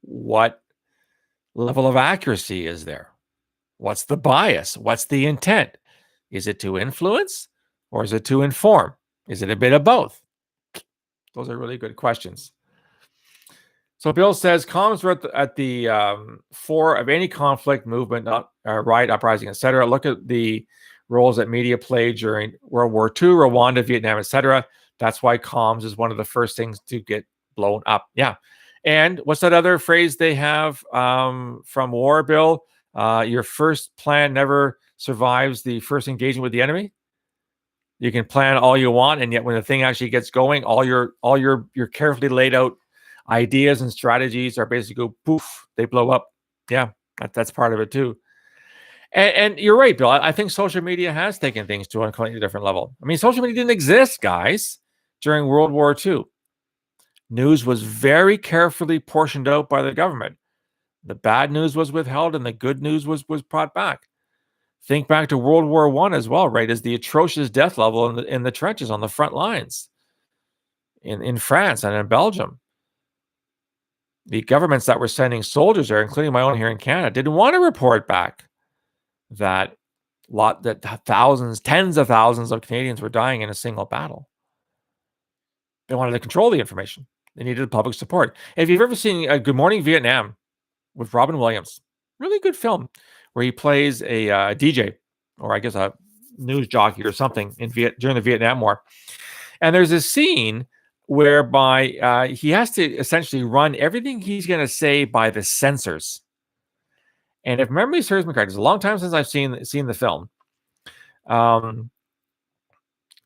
What level of accuracy is there? What's the bias? What's the intent? Is it to influence or is it to inform? Is it a bit of both? Those are really good questions. So Bill says comms were at the fore of any conflict, movement, riot, uprising, etc. Look at the roles that media played during World War II, Rwanda, Vietnam, etc. That's why comms is one of the first things to get blown up. Yeah. And what's that other phrase they have from war, Bill? Your first plan never survives the first engagement with the enemy. You can plan all you want, and yet when the thing actually gets going, all your carefully laid out ideas and strategies are basically go poof, they blow up. Yeah, that's part of it too. And you're right, Bill. I think social media has taken things to a completely different level. I mean, social media didn't exist, guys, during World War II. News was very carefully portioned out by the government. The bad news was withheld, and the good news was brought back. Think back to World War I as well, right? As the atrocious death level in the trenches on the front lines in France and in Belgium. The governments that were sending soldiers there, including my own here in Canada, didn't want to report back that thousands, tens of thousands of Canadians were dying in a single battle. They wanted to control the information. They needed public support. If you've ever seen Good Morning Vietnam with Robin Williams, really good film where he plays a DJ, or I guess a news jockey or something during the Vietnam War. And there's a scene whereby he has to essentially run everything he's going to say by the censors. And if memory serves me correct, it's a long time since I've seen the film.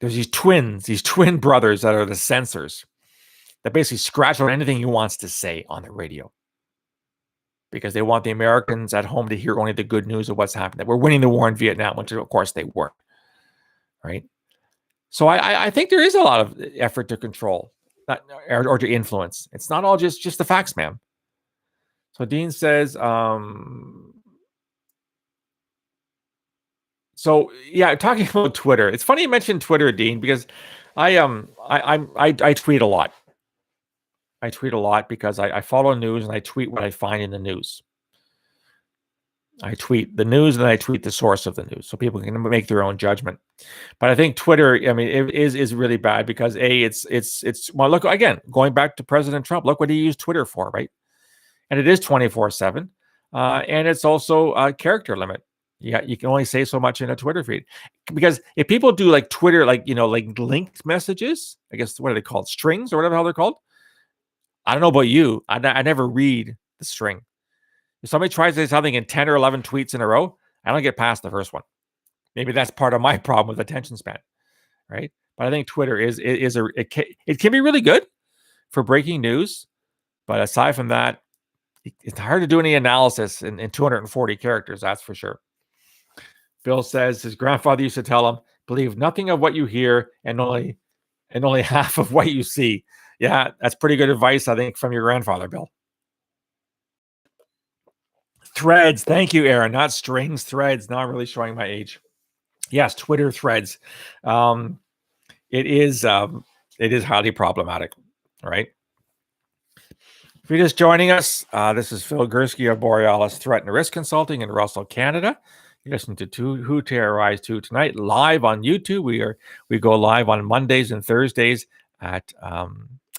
There's these twin brothers that are the censors that basically scratch out anything he wants to say on the radio because they want the Americans at home to hear only the good news of what's happening. That we're winning the war in Vietnam, which of course they weren't, right? So I think there is a lot of effort to control or to influence. It's not all just the facts, man. So Dean says, so yeah, talking about Twitter. It's funny you mentioned Twitter, Dean, because I tweet a lot. I tweet a lot because I follow news and I tweet what I find in the news. I tweet the news and I tweet the source of the news so people can make their own judgment. But I think Twitter, I mean, it is really bad because it's well, look again, going back to President Trump, look what he used Twitter for, right? And it is 24/7, and it's also a character limit. Yeah, you can only say so much in a Twitter feed because if people do like Twitter, like like linked messages, I guess what are they called, strings or whatever the hell they're called. I don't know about you, I never read the string. If somebody tries to say something in 10 or 11 tweets in a row, I don't get past the first one. Maybe that's part of my problem with attention span, right? But I think Twitter it can be really good for breaking news, but aside from that, it's hard to do any analysis in 240 characters, that's for sure. Bill says his grandfather used to tell him, believe nothing of what you hear and only half of what you see. Yeah, that's pretty good advice, I think, from your grandfather, Bill. Threads. Thank you, Aaron. Not strings, threads. Not really showing my age. Yes, Twitter threads. It is highly problematic, right? If you're just joining us, this is Phil Gurski of Borealis Threat and Risk Consulting in Russell, Canada. You're listening to Who Terrorized Who tonight, live on YouTube. We go live on Mondays and Thursdays at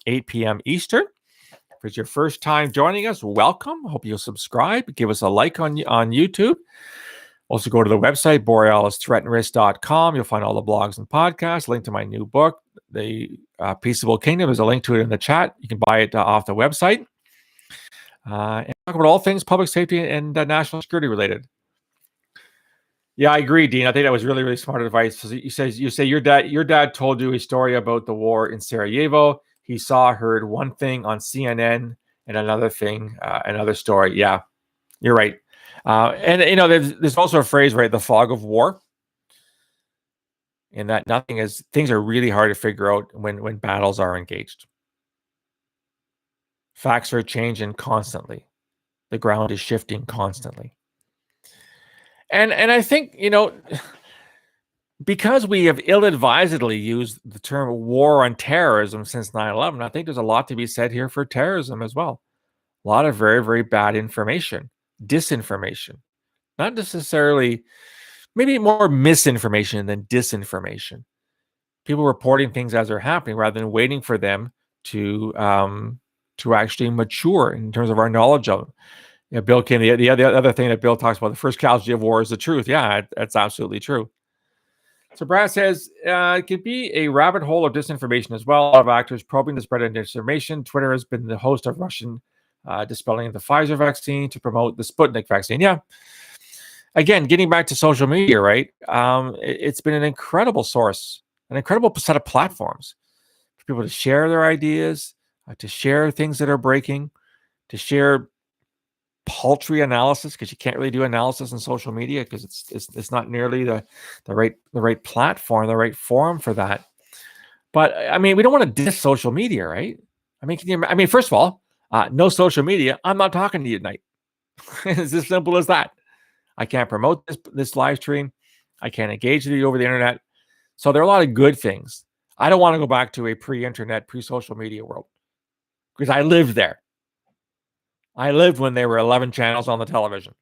8 p.m. Eastern. If it's your first time joining us, welcome. Hope you'll subscribe. Give us a like on YouTube. Also go to the website, borealisthreatandrisk.com. You'll find all the blogs and podcasts. Link to my new book, The Peaceable Kingdom. There's a link to it in the chat. You can buy it off the website. And talk about all things public safety and national security related. Yeah, I agree, Dean. I think that was really, really smart advice. So you say your dad told you a story about the war in Sarajevo. He heard one thing on CNN and another thing, another story. Yeah, you're right. And there's also a phrase, right? The fog of war, in that things are really hard to figure out when battles are engaged. Facts are changing constantly. The ground is shifting constantly. And I think, because we have ill-advisedly used the term war on terrorism since 9/11, I think there's a lot to be said here for terrorism as well. A lot of very, very bad information, disinformation, not necessarily, maybe more misinformation than disinformation. People reporting things as they're happening rather than waiting for them to actually mature in terms of our knowledge of them. Yeah, Bill came. The other thing that Bill talks about: the first casualty of war is the truth. Yeah, that's absolutely true. So Brad says it could be a rabbit hole of disinformation as well. A lot of actors probing the spread of disinformation. Twitter has been the host of Russian dispelling the Pfizer vaccine to promote the Sputnik vaccine. Yeah. Again, getting back to social media, right? It's been an incredible source, an incredible set of platforms for people to share their ideas, to share things that are breaking, to share paltry analysis, because you can't really do analysis on social media because it's not nearly the right platform, the right forum for that. But I mean, we don't want to diss social media, right? I mean, first of all, no social media. I'm not talking to you tonight. It's as simple as that. I can't promote this live stream. I can't engage with you over the internet. So there are a lot of good things. I don't want to go back to a pre-internet, pre-social media world because I lived there. I lived when there were 11 channels on the television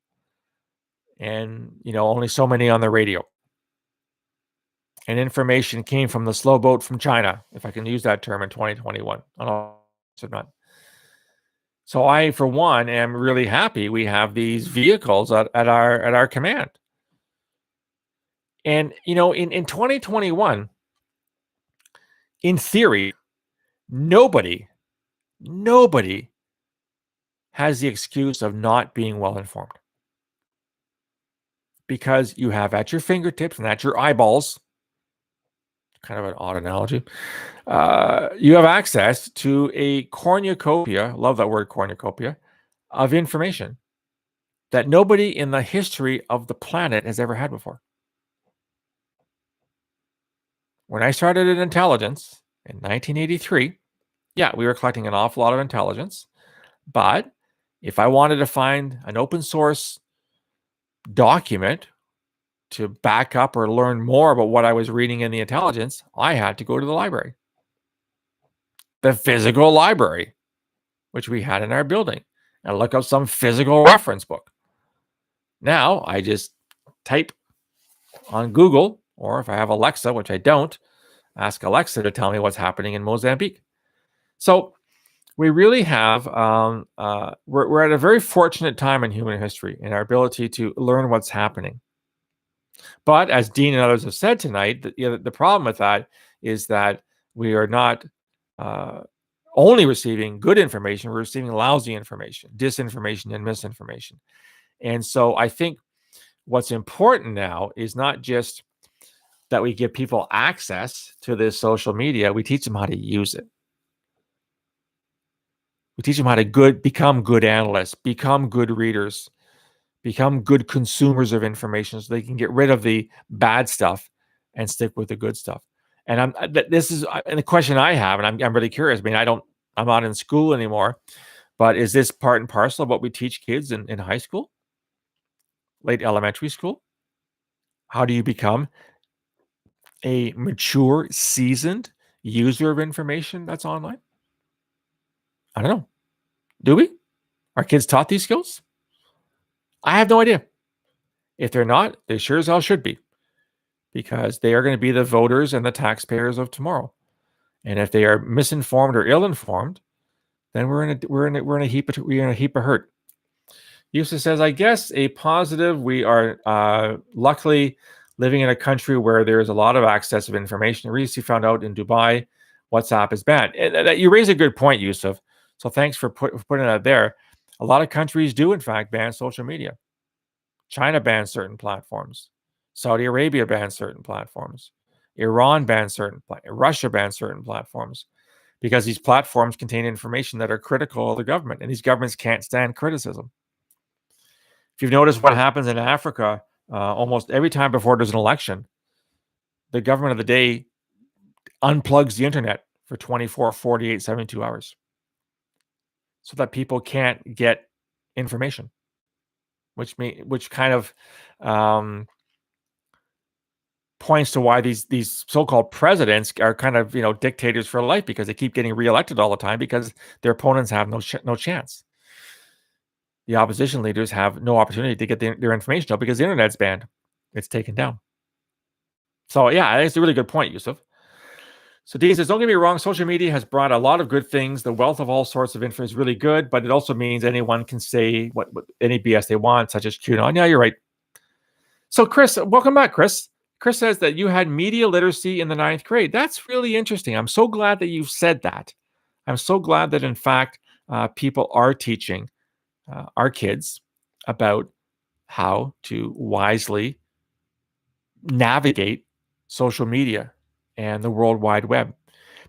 and, only so many on the radio. And information came from the slow boat from China, if I can use that term in 2021. I don't know if or not. So I, for one, am really happy we have these vehicles at our command. And, in 2021, in theory, nobody has the excuse of not being well informed, because you have at your fingertips and at your eyeballs, kind of an odd analogy, you have access to a cornucopia, love that word, cornucopia, of information that nobody in the history of the planet has ever had before. When I started in intelligence in 1983, yeah, we were collecting an awful lot of intelligence. But if I wanted to find an open source document to back up or learn more about what I was reading in the intelligence, I had to go to the library, the physical library, which we had in our building, and look up some physical reference book. Now I just type on Google, or if I have Alexa, which I don't, ask Alexa to tell me what's happening in Mozambique. So we really have, we're at a very fortunate time in human history in our ability to learn what's happening. But as Dean and others have said tonight, the problem with that is that we are not only receiving good information, we're receiving lousy information, disinformation, and misinformation. And so I think what's important now is not just that we give people access to this social media, we teach them how to use it. We teach them how to become good analysts, become good readers, become good consumers of information, so they can get rid of the bad stuff and stick with the good stuff. And this is the question I have, and I'm really curious. I mean, I'm not in school anymore, but is this part and parcel of what we teach kids in high school, late elementary school? How do you become a mature, seasoned user of information that's online? I don't know. Do we? Are kids taught these skills? I have no idea. If they're not, they sure as hell should be, because they are going to be the voters and the taxpayers of tomorrow. And if they are misinformed or ill-informed, then we're in a heap of hurt. Yusuf says, I guess a positive. We are luckily living in a country where there is a lot of access of information. Recently found out in Dubai, WhatsApp is banned. And you raise a good point, Yusuf. So thanks for putting that there. A lot of countries do, in fact, ban social media. China bans certain platforms. Saudi Arabia bans certain platforms. Iran bans Russia bans certain platforms because these platforms contain information that are critical of the government, and these governments can't stand criticism. If you've noticed what happens in Africa, almost every time before there's an election, the government of the day unplugs the internet for 24, 48, 72 hours so that people can't get information, which kind of points to why these so-called presidents are kind of dictators for life, because they keep getting reelected all the time because their opponents have no chance. The opposition leaders have no opportunity to get their information out because the internet's banned. It's taken down. So yeah, I think it's a really good point, Yusuf. So Dean says, don't get me wrong, social media has brought a lot of good things. The wealth of all sorts of info is really good, but it also means anyone can say what any BS they want, such as QAnon. Yeah, you're right. So Chris, welcome back, Chris. Chris says that you had media literacy in the 9th grade. That's really interesting. I'm so glad that you've said that. I'm so glad that, in fact, people are teaching our kids about how to wisely navigate social media and the World Wide Web.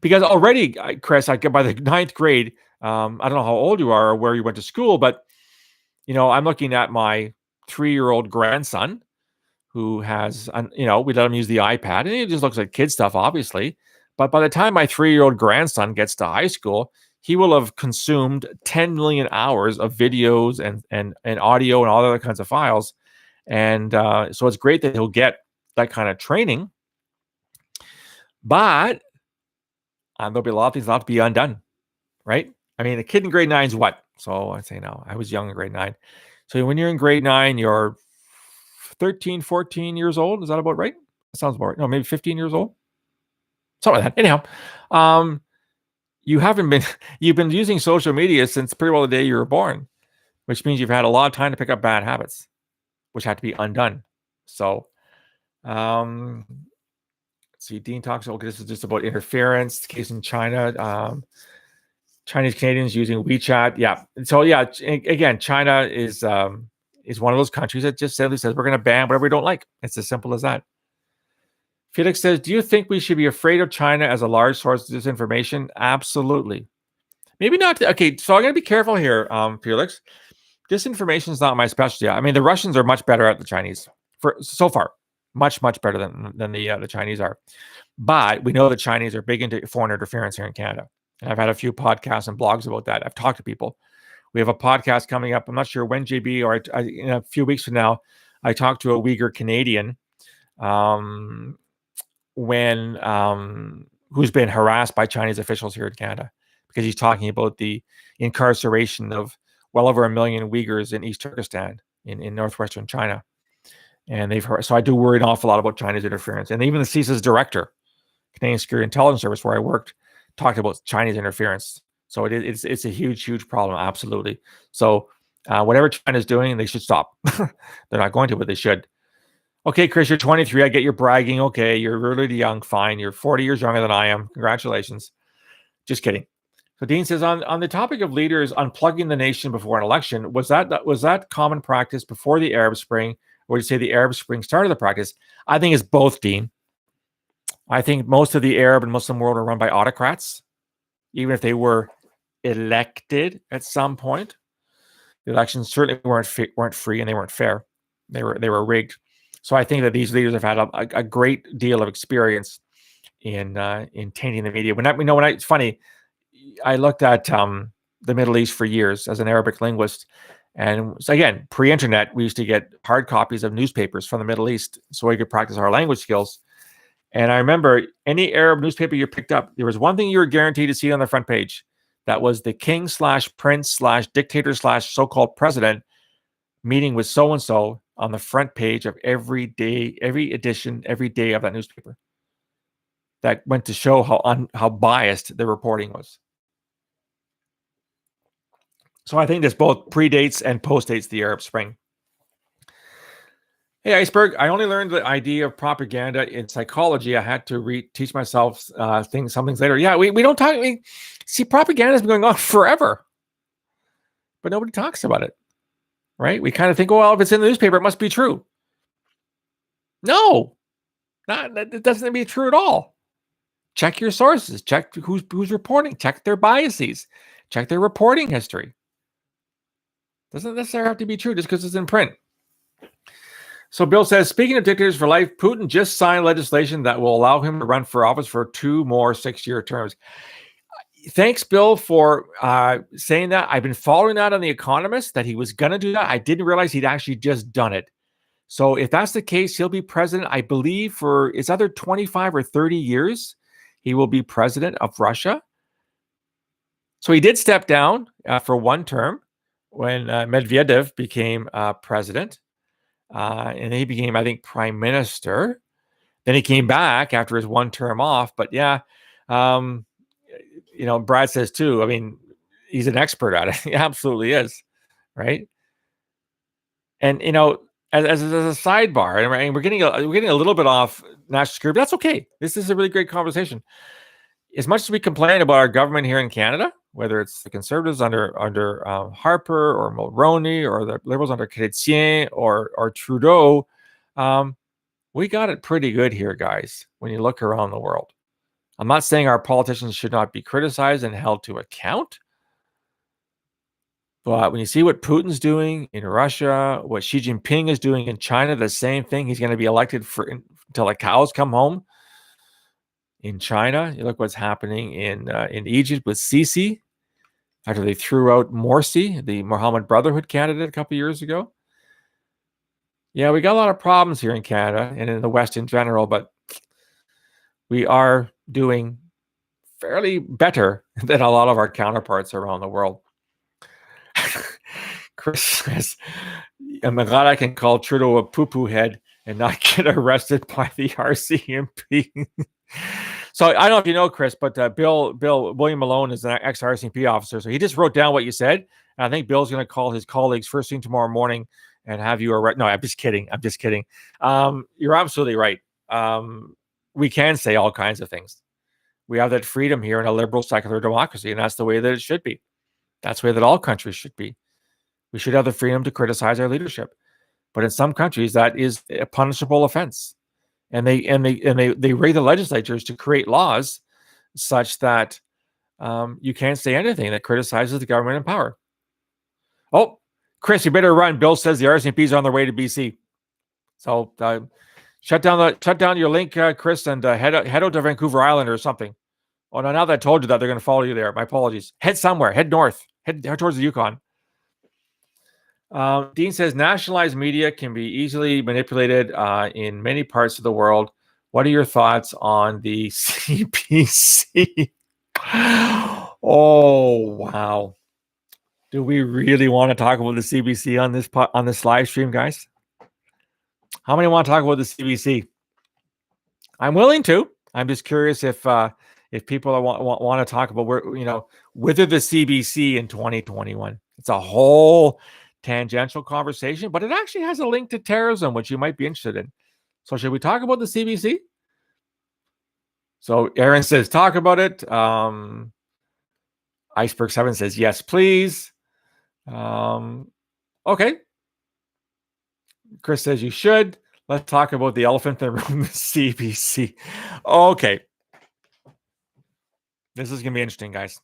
Because already, Chris, by the 9th grade, I don't know how old you are or where you went to school, but I'm looking at my 3-year-old grandson who has, we let him use the iPad, and it just looks like kid stuff, obviously. But by the time my 3-year-old grandson gets to high school, he will have consumed 10 million hours of videos and audio and all other kinds of files. And so it's great that he'll get that kind of training. But there'll be a lot of things that have to be undone, right? I mean, a kid in grade 9 is what? So I'd say no, I was young in grade 9. So when you're in grade 9, you're 13, 14 years old. Is that about right? That sounds about right. No, maybe 15 years old. Something like that. Anyhow, you've been using social media since pretty well the day you were born, which means you've had a lot of time to pick up bad habits, which had to be undone. So, let's see, Dean talks, okay, this is just about interference, the case in China, Chinese Canadians using WeChat. Yeah. So yeah, again, China is one of those countries that just simply says we're going to ban whatever we don't like. It's as simple as that. Felix says, do you think we should be afraid of China as a large source of disinformation? Absolutely. Maybe not. Okay, so I'm going to be careful here, Felix. Disinformation is not my specialty. I mean, the Russians are much better at the Chinese for so far, much better than the Chinese are. But we know the Chinese are big into foreign interference here in Canada, and I've had a few podcasts and blogs about that. I've talked to people. We have a podcast coming up. I'm not sure when, JB, or in a few weeks from now. I talked to a Uyghur Canadian who's been harassed by Chinese officials here in Canada because he's talking about the incarceration of well over 1 million Uyghurs in East Turkestan in northwestern China. And so I do worry an awful lot about China's interference. And even the CSIS director, Canadian Security Intelligence Service, where I worked, talked about Chinese interference. So it's a huge problem, absolutely. So whatever China's doing, they should stop. They're not going to, but they should. Okay, Chris, you're 23. I get you're bragging. Okay, you're really young. Fine. You're 40 years younger than I am. Congratulations. Just kidding. So Dean says, on the topic of leaders unplugging the nation before an election, was that common practice before the Arab Spring, or would you say the Arab Spring started the practice? I think it's both, Dean. I think most of the Arab and Muslim world are run by autocrats, even if they were elected at some point. The elections certainly weren't free and they weren't fair. They were rigged. So I think that these leaders have had a great deal of experience in tainting the media. It's funny. I looked at the Middle East for years as an Arabic linguist, and so again, pre-internet, we used to get hard copies of newspapers from the Middle East so we could practice our language skills. And I remember any Arab newspaper you picked up, there was one thing you were guaranteed to see on the front page. That was the king/prince/dictator/so-called president meeting with so-and-so on the front page of every day, every edition, every day of that newspaper. That went to show how biased the reporting was. So I think this both predates and postdates the Arab Spring. Hey, Iceberg, I only learned the idea of propaganda in psychology. I had to teach myself some things later. Yeah, we don't talk. See, propaganda has been going on forever, but nobody talks about it, right? We kind of think, well, if it's in the newspaper, it must be true. No, that doesn't be true at all. Check your sources. Check who's reporting. Check their biases. Check their reporting history. Doesn't necessarily have to be true just because it's in print. So Bill says, speaking of dictators for life, Putin just signed legislation that will allow him to run for office for 2 more 6-year terms. Thanks, Bill, for saying that. I've been following that on The Economist, that he was going to do that. I didn't realize he'd actually just done it. So if that's the case, he'll be president, I believe, for it's either 25 or 30 years. He will be president of Russia. So he did step down for 1 term when Medvedev became president. And he became, I think, prime minister. Then he came back after his 1 term off. But yeah, Brad says too, I mean, he's an expert at it. He absolutely is. Right. And, as a sidebar, and we're getting a little bit off national security, but that's okay. This is a really great conversation. As much as we complain about our government here in Canada, whether it's the Conservatives under Harper or Mulroney, or the Liberals under Chrétien or Trudeau, we got it pretty good here, guys, when you look around the world. I'm not saying our politicians should not be criticized and held to account, but when you see what Putin's doing in Russia, what Xi Jinping is doing in China, the same thing. He's going to be elected until the cows come home. In China, you look what's happening in Egypt with Sisi after they threw out Morsi, the Mohammed Brotherhood candidate, a couple of years ago. Yeah, we got a lot of problems here in Canada and in the West in general, but we are doing fairly better than a lot of our counterparts around the world. Chris says, I'm glad I can call Trudeau a poo-poo head and not get arrested by the RCMP. So I don't know if you know, Chris, but William Malone is an ex-RCMP officer. So he just wrote down what you said. And I think Bill's going to call his colleagues first thing tomorrow morning and have you arrested. No, I'm just kidding. You're absolutely right. We can say all kinds of things. We have that freedom here in a liberal secular democracy, and that's the way that it should be. That's the way that all countries should be. We should have the freedom to criticize our leadership. But in some countries, that is a punishable offense. And they raid the legislatures to create laws such that you can't say anything that criticizes the government in power. Oh, Chris, you better run. Bill says the RCMP's on their way to BC. So shut down your link, Chris, and head out to Vancouver Island or something. Oh, now that I told you that, they're going to follow you there. My apologies. Head somewhere. Head north. Head towards the Yukon. Dean says nationalized media can be easily manipulated in many parts of the world. What are your thoughts on the CBC? Oh, wow. Do we really want to talk about the CBC on this live stream, guys? How many want to talk about the CBC? I'm willing to. I'm just curious if people want to talk about whether the CBC in 2021. It's a whole tangential conversation, but it actually has a link to terrorism, which you might be interested in. So should we talk about the CBC? So Aaron says, talk about it. Iceberg 7 says, yes, please. Okay. Chris says you should. Let's talk about the elephant in the room, the CBC. Okay. This is going to be interesting, guys.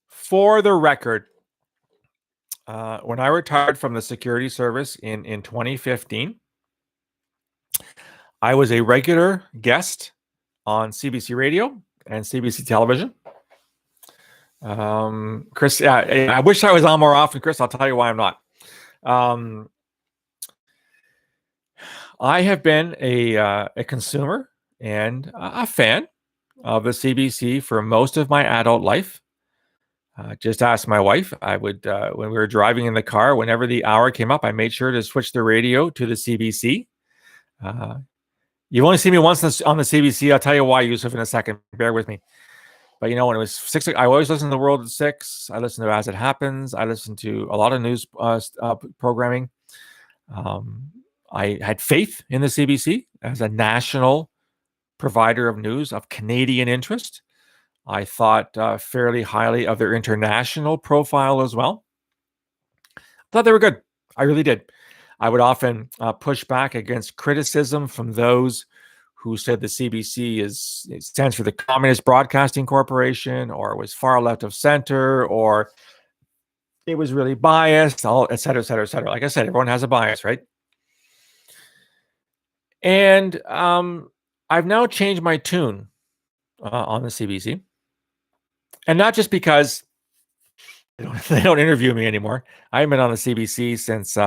For the record, when I retired from the security service in 2015, I was a regular guest on CBC radio and CBC television. Chris, I wish I was on more often, Chris. I'll tell you why I'm not. I have been a consumer and a fan of the CBC for most of my adult life. Just ask my wife. I would, when we were driving in the car, whenever the hour came up, I made sure to switch the radio to the CBC. You've only seen me once on the CBC. I'll tell you why, Yusuf, in a second. Bear with me. But when it was 6, I always listen to The World at 6. I listen to As It Happens. I listen to a lot of news programming. I had faith in the CBC as a national provider of news of Canadian interest. I thought fairly highly of their international profile as well. Thought they were good. I really did. I would often push back against criticism from those who said the CBC it stands for the Communist Broadcasting Corporation, or it was far left of center, or it was really biased, et cetera, et cetera, et cetera. Like I said, everyone has a bias, right? And I've now changed my tune on the CBC. And not just because they don't interview me anymore. I haven't been on the CBC since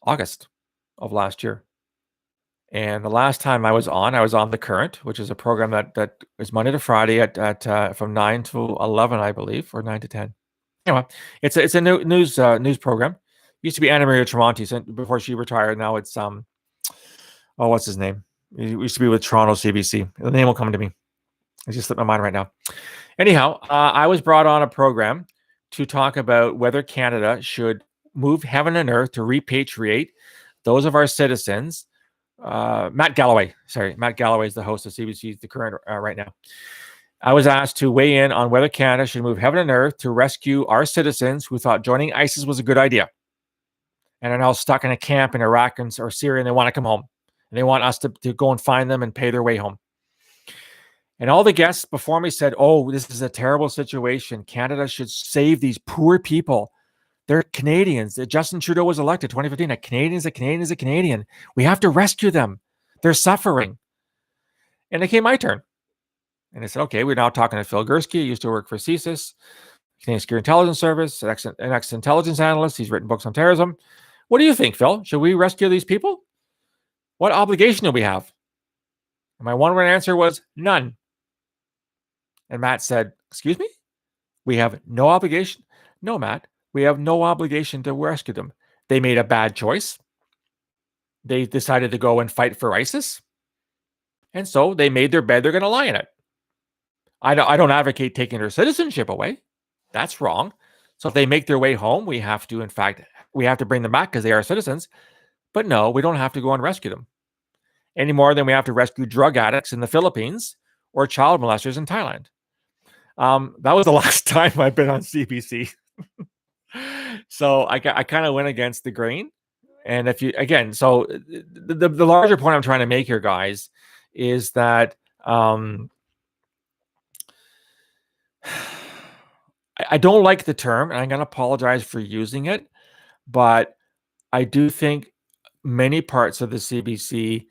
August of last year. And the last time I was on The Current, which is a program that is Monday to Friday at from 9 to 11, I believe, or 9 to 10. Anyway, it's a news program. Used to be Anna Maria Tremonti before she retired. Now it's what's his name? He used to be with Toronto CBC. The name will come to me. It just slipped my mind right now. Anyhow, I was brought on a program to talk about whether Canada should move heaven and earth to repatriate those of our citizens. Matt Galloway is the host of CBC's The Current right now. I was asked to weigh in on whether Canada should move heaven and earth to rescue our citizens who thought joining ISIS was a good idea and are now stuck in a camp in Iraq or Syria, and they want to come home. And they want us to go and find them and pay their way home. And all the guests before me said, oh, this is a terrible situation. Canada should save these poor people. They're Canadians. Justin Trudeau was elected 2015. A Canadian is a Canadian. We have to rescue them. They're suffering. And it came my turn. And I said, okay, we're now talking to Phil Gurski. He used to work for CSIS, Canadian Security Intelligence Service, an ex-intelligence analyst. He's written books on terrorism. What do you think, Phil? Should we rescue these people? What obligation do we have? And my one-word answer was none. And Matt said, excuse me? We have no obligation? No, Matt, we have no obligation to rescue them. They made a bad choice. They decided to go and fight for ISIS. And so they made their bed. They're going to lie in it. I don't advocate taking their citizenship away. That's wrong. So if they make their way home, we have to bring them back because they are citizens. But no, we don't have to go and rescue them any more than we have to rescue drug addicts in the Philippines or child molesters in Thailand. That was the last time I've been on CBC. So I kind of went against the grain. And the larger point I'm trying to make here, guys, is that I don't like the term, and I'm going to apologize for using it, but I do think many parts of the CBC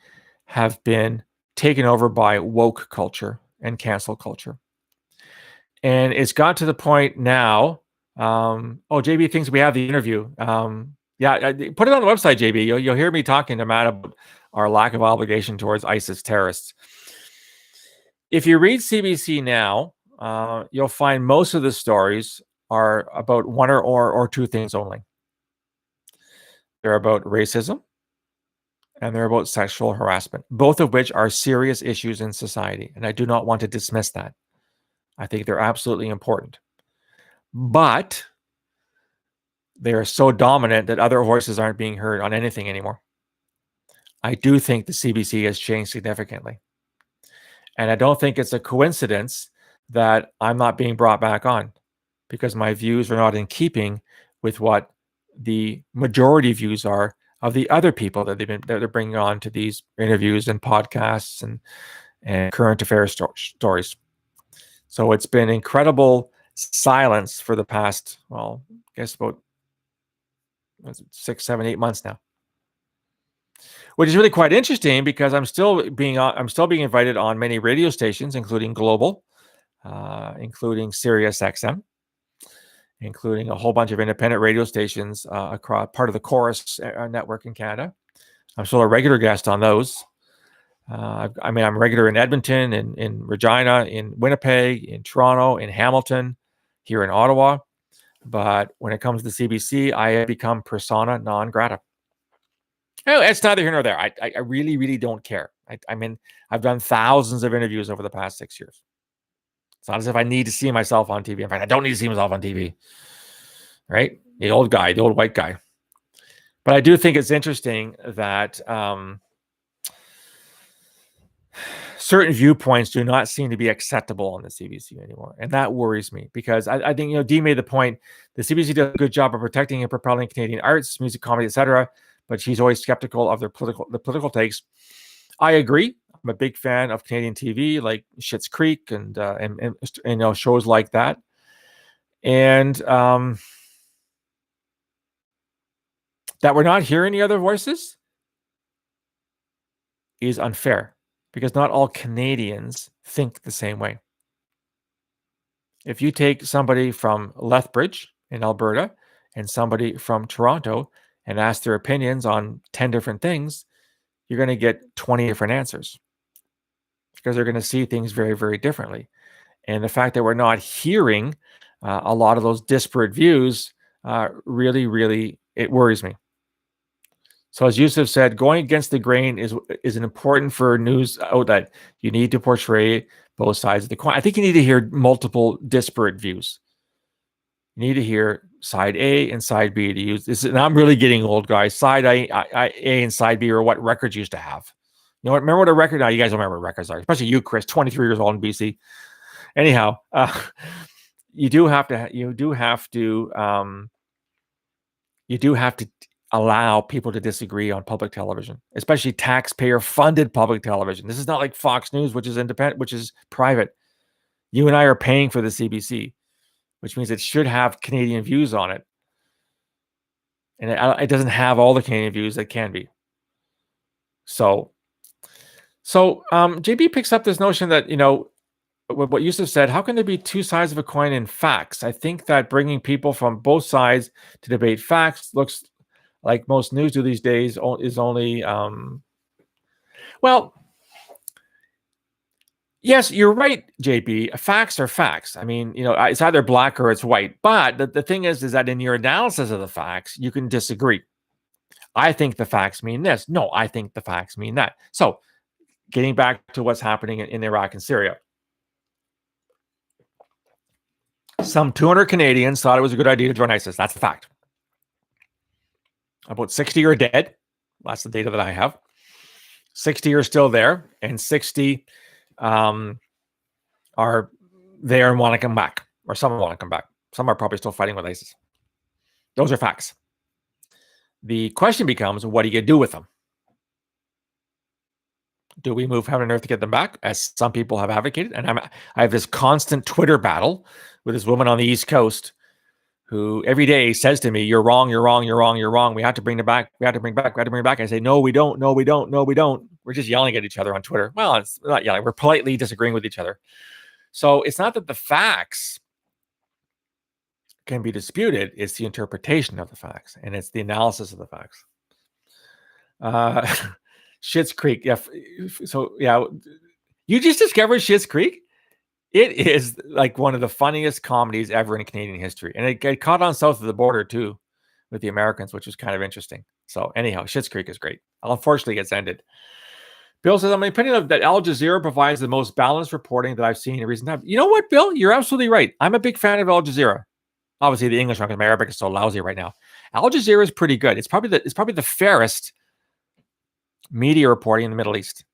have been taken over by woke culture and cancel culture. And it's got to the point now. JB thinks we have the interview. Put it on the website, JB. You'll hear me talking to Matt about our lack of obligation towards ISIS terrorists. If you read CBC now, you'll find most of the stories are about one or two things only. They're about racism and they're about sexual harassment, both of which are serious issues in society. And I do not want to dismiss that. I think they're absolutely important. But they are so dominant that other voices aren't being heard on anything anymore. I do think the CBC has changed significantly. And I don't think it's a coincidence that I'm not being brought back on, because my views are not in keeping with what the majority views are of the other people that they're bringing on to these interviews and podcasts and current affairs stories. So it's been incredible silence for the past, about 6, 7, 8 months now, which is really quite interesting because I'm still being invited on many radio stations, including Global, including Sirius XM, including a whole bunch of independent radio stations across part of the Chorus network in Canada. I'm still a regular guest on those. I'm regular in Edmonton, in Regina, in Winnipeg, in Toronto, in Hamilton, here in Ottawa. But when it comes to CBC, I have become persona non grata. Oh, it's neither here nor there. I really, really don't care. I've done thousands of interviews over the past 6 years. It's not as if I need to see myself on TV. In fact, I don't need to see myself on TV. Right? The old white guy. But I do think it's interesting that certain viewpoints do not seem to be acceptable on the CBC anymore. And that worries me because I think, Dee made the point, the CBC does a good job of protecting and propelling Canadian arts, music, comedy, etc., but she's always skeptical of the political takes. I agree. I'm a big fan of Canadian TV, like Schitt's Creek and shows like that. And that we're not hearing any other voices is unfair because not all Canadians think the same way. If you take somebody from Lethbridge in Alberta and somebody from Toronto and ask their opinions on 10 different things, you're going to get 20 different answers because they're going to see things very, very differently. And the fact that we're not hearing a lot of those disparate views really, it worries me. So as Yusuf said, going against the grain is an important for news outlet. You need to portray both sides of the coin. I think you need to hear multiple disparate views. You need to hear side A and side B to use this. And I'm really getting old, guys. Side A and side B are what records used to have. You know what? Remember what a record? Now you guys don't remember what records are, especially you, Chris, 23 years old in BC. Anyhow, you do have to allow people to disagree on public television, especially taxpayer-funded public television. This is not like Fox News, which is independent, which is private. You and I are paying for the CBC, which means it should have Canadian views on it. And it doesn't have all the Canadian views that can be. So JB picks up this notion that, what Yusuf said, how can there be two sides of a coin in facts? I think that bringing people from both sides to debate facts looks like most news do these days is only, yes, you're right, JB. Facts are facts. I mean, it's either black or it's white. But the thing is that in your analysis of the facts, you can disagree. I think the facts mean this. No, I think the facts mean that. So getting back to what's happening in Iraq and Syria. Some 200 Canadians thought it was a good idea to join ISIS. That's the fact. About 60 are dead. That's the data that I have. 60 are still there, and 60 are there and want to come back, or some want to come back. Some are probably still fighting with ISIS. Those are facts. The question becomes, what do you do with them? Do we move heaven and earth to get them back, as some people have advocated? And I have this constant Twitter battle with this woman on the East Coast who every day says to me, you're wrong, you're wrong, you're wrong, you're wrong. We have to bring them back. We have to bring back. We have to bring back. I say, no, we don't. No, we don't. No, we don't. We're just yelling at each other on Twitter. Well, it's not yelling. We're politely disagreeing with each other. So it's not that the facts can be disputed. It's the interpretation of the facts, and it's the analysis of the facts. Schitt's Creek. Yeah. So yeah, you just discovered Schitt's Creek. It is like one of the funniest comedies ever in Canadian history, and it caught on south of the border too, with the Americans, which was kind of interesting. So anyhow, Schitt's Creek is great. Unfortunately, it's ended. Bill says, I'm in opinion that Al Jazeera provides the most balanced reporting that I've seen in recent times. You know what, Bill? You're absolutely right. I'm a big fan of Al Jazeera. Obviously, the English one, because my Arabic is so lousy right now. Al Jazeera is pretty good. It's probably the fairest media reporting in the Middle East.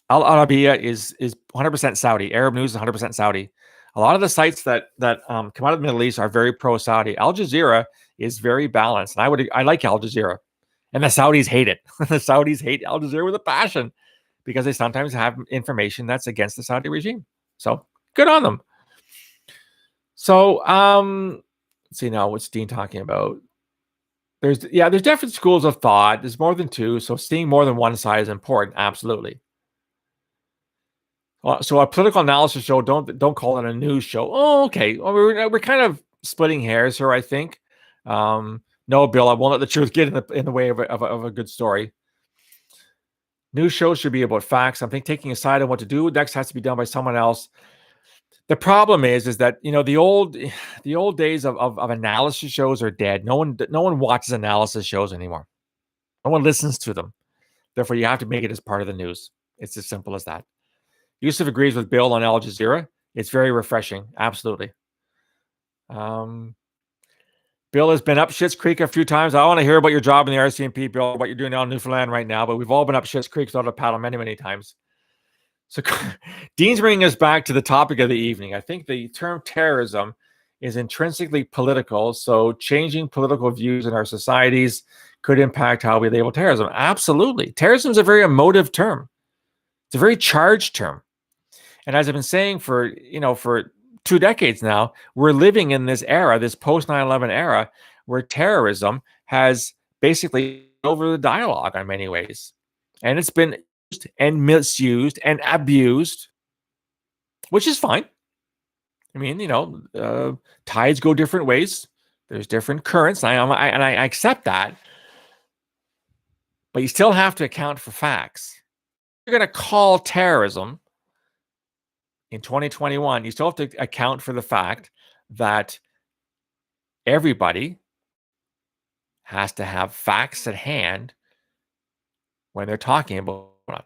Al Arabiya is 100% Saudi. Arab News is 100% Saudi. A lot of the sites that come out of the Middle East are very pro-Saudi. Al Jazeera is very balanced, and I like Al Jazeera. And the Saudis hate it. The Saudis hate Al Jazeera with a passion because they sometimes have information that's against the Saudi regime. So good on them. So let's see now, what's Dean talking about? There's different schools of thought. There's more than two. So seeing more than one side is important. Absolutely. So a political analysis show, don't call it a news show. Oh, okay. Well, we're kind of splitting hairs here, I think. No, Bill, I won't let the truth get in the way of a good story. News shows should be about facts. I think taking a side on what to do next has to be done by someone else. The problem is that the old days of analysis shows are dead. No one watches analysis shows anymore. No one listens to them. Therefore, you have to make it as part of the news. It's as simple as that. Yusuf agrees with Bill on Al Jazeera. It's very refreshing. Absolutely. Bill has been up Schitt's Creek a few times. I want to hear about your job in the RCMP, Bill, what you're doing down in Newfoundland right now. But we've all been up Schitt's Creek, so I've paddled many, many times. So Dean's bringing us back to the topic of the evening. I think the term terrorism is intrinsically political, so changing political views in our societies could impact how we label terrorism. Absolutely. Terrorism is a very emotive term. It's a very charged term. And as I've been saying for 2 decades now, we're living in this era, this post 9/11 era, where terrorism has basically over the dialogue in many ways. And it's been used and misused and abused, which is fine. I mean, tides go different ways. There's different currents, and I accept that. But you still have to account for facts. You're going to call terrorism in 2021, you still have to account for the fact that everybody has to have facts at hand when they're talking about it.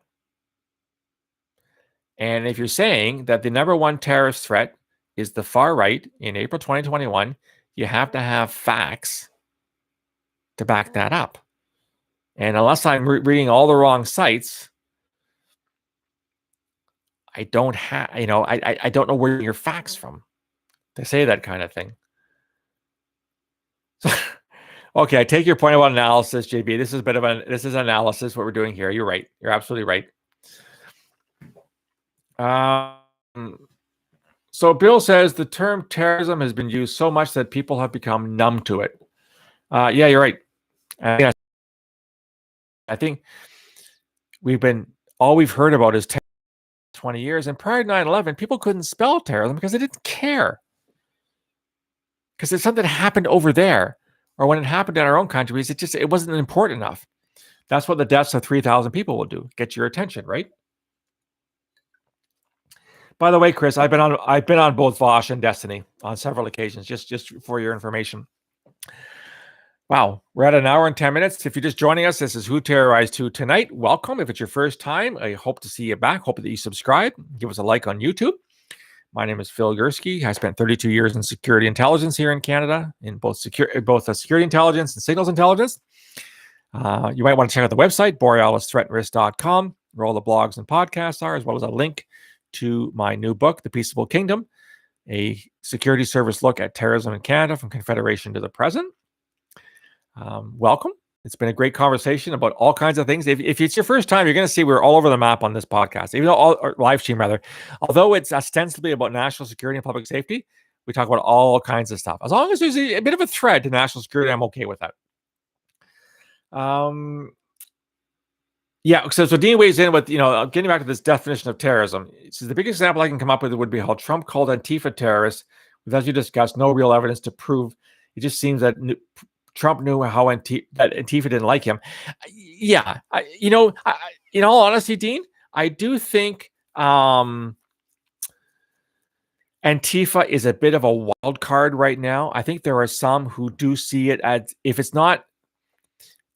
And if you're saying that the number one terrorist threat is the far right in April 2021, you have to have facts to back that up. And unless I'm reading all the wrong sites, I don't have, I don't know where your facts from to say that kind of thing. Okay, I take your point about analysis, JB. This is analysis, what we're doing here. You're right. You're absolutely right. So Bill says the term terrorism has been used so much that people have become numb to it. Yeah, you're right. I think all we've heard about is 20 years. And prior to 9/11, people couldn't spell terrorism because they didn't care. Because it's something that happened over there. Or when it happened in our own countries, it wasn't important enough. That's what the deaths of 3,000 people will do. Get your attention, right? By the way, Chris, I've been on both Vosh and Destiny on several occasions, just for your information. Wow, we're at an hour and 10 minutes. If you're just joining us, this is Who Terrorized Who Tonight. Welcome. If it's your first time, I hope to see you back. Hope that you subscribe. Give us a like on YouTube. My name is Phil Gurski. I spent 32 years in security intelligence here in Canada, in both security intelligence and signals intelligence. You might want to check out the website, borealisthreatrisk.com, where all the blogs and podcasts are, as well as a link to my new book, The Peaceable Kingdom, a security service look at terrorism in Canada from Confederation to the present. Welcome. It's been a great conversation about all kinds of things. If it's your first time, you're going to see we're all over the map on this podcast, even though or live stream rather. Although it's ostensibly about national security and public safety, we talk about all kinds of stuff. As long as there's a bit of a thread to national security, I'm okay with that. Yeah. So Dean weighs in with, getting back to this definition of terrorism. So the biggest example I can come up with would be how Trump called Antifa terrorists, with, as you discussed, no real evidence to prove. It just seems that Trump knew how that Antifa didn't like him. Yeah, in all honesty, Dean, I do think Antifa is a bit of a wild card right now. I think there are some who do see it as, if it's not,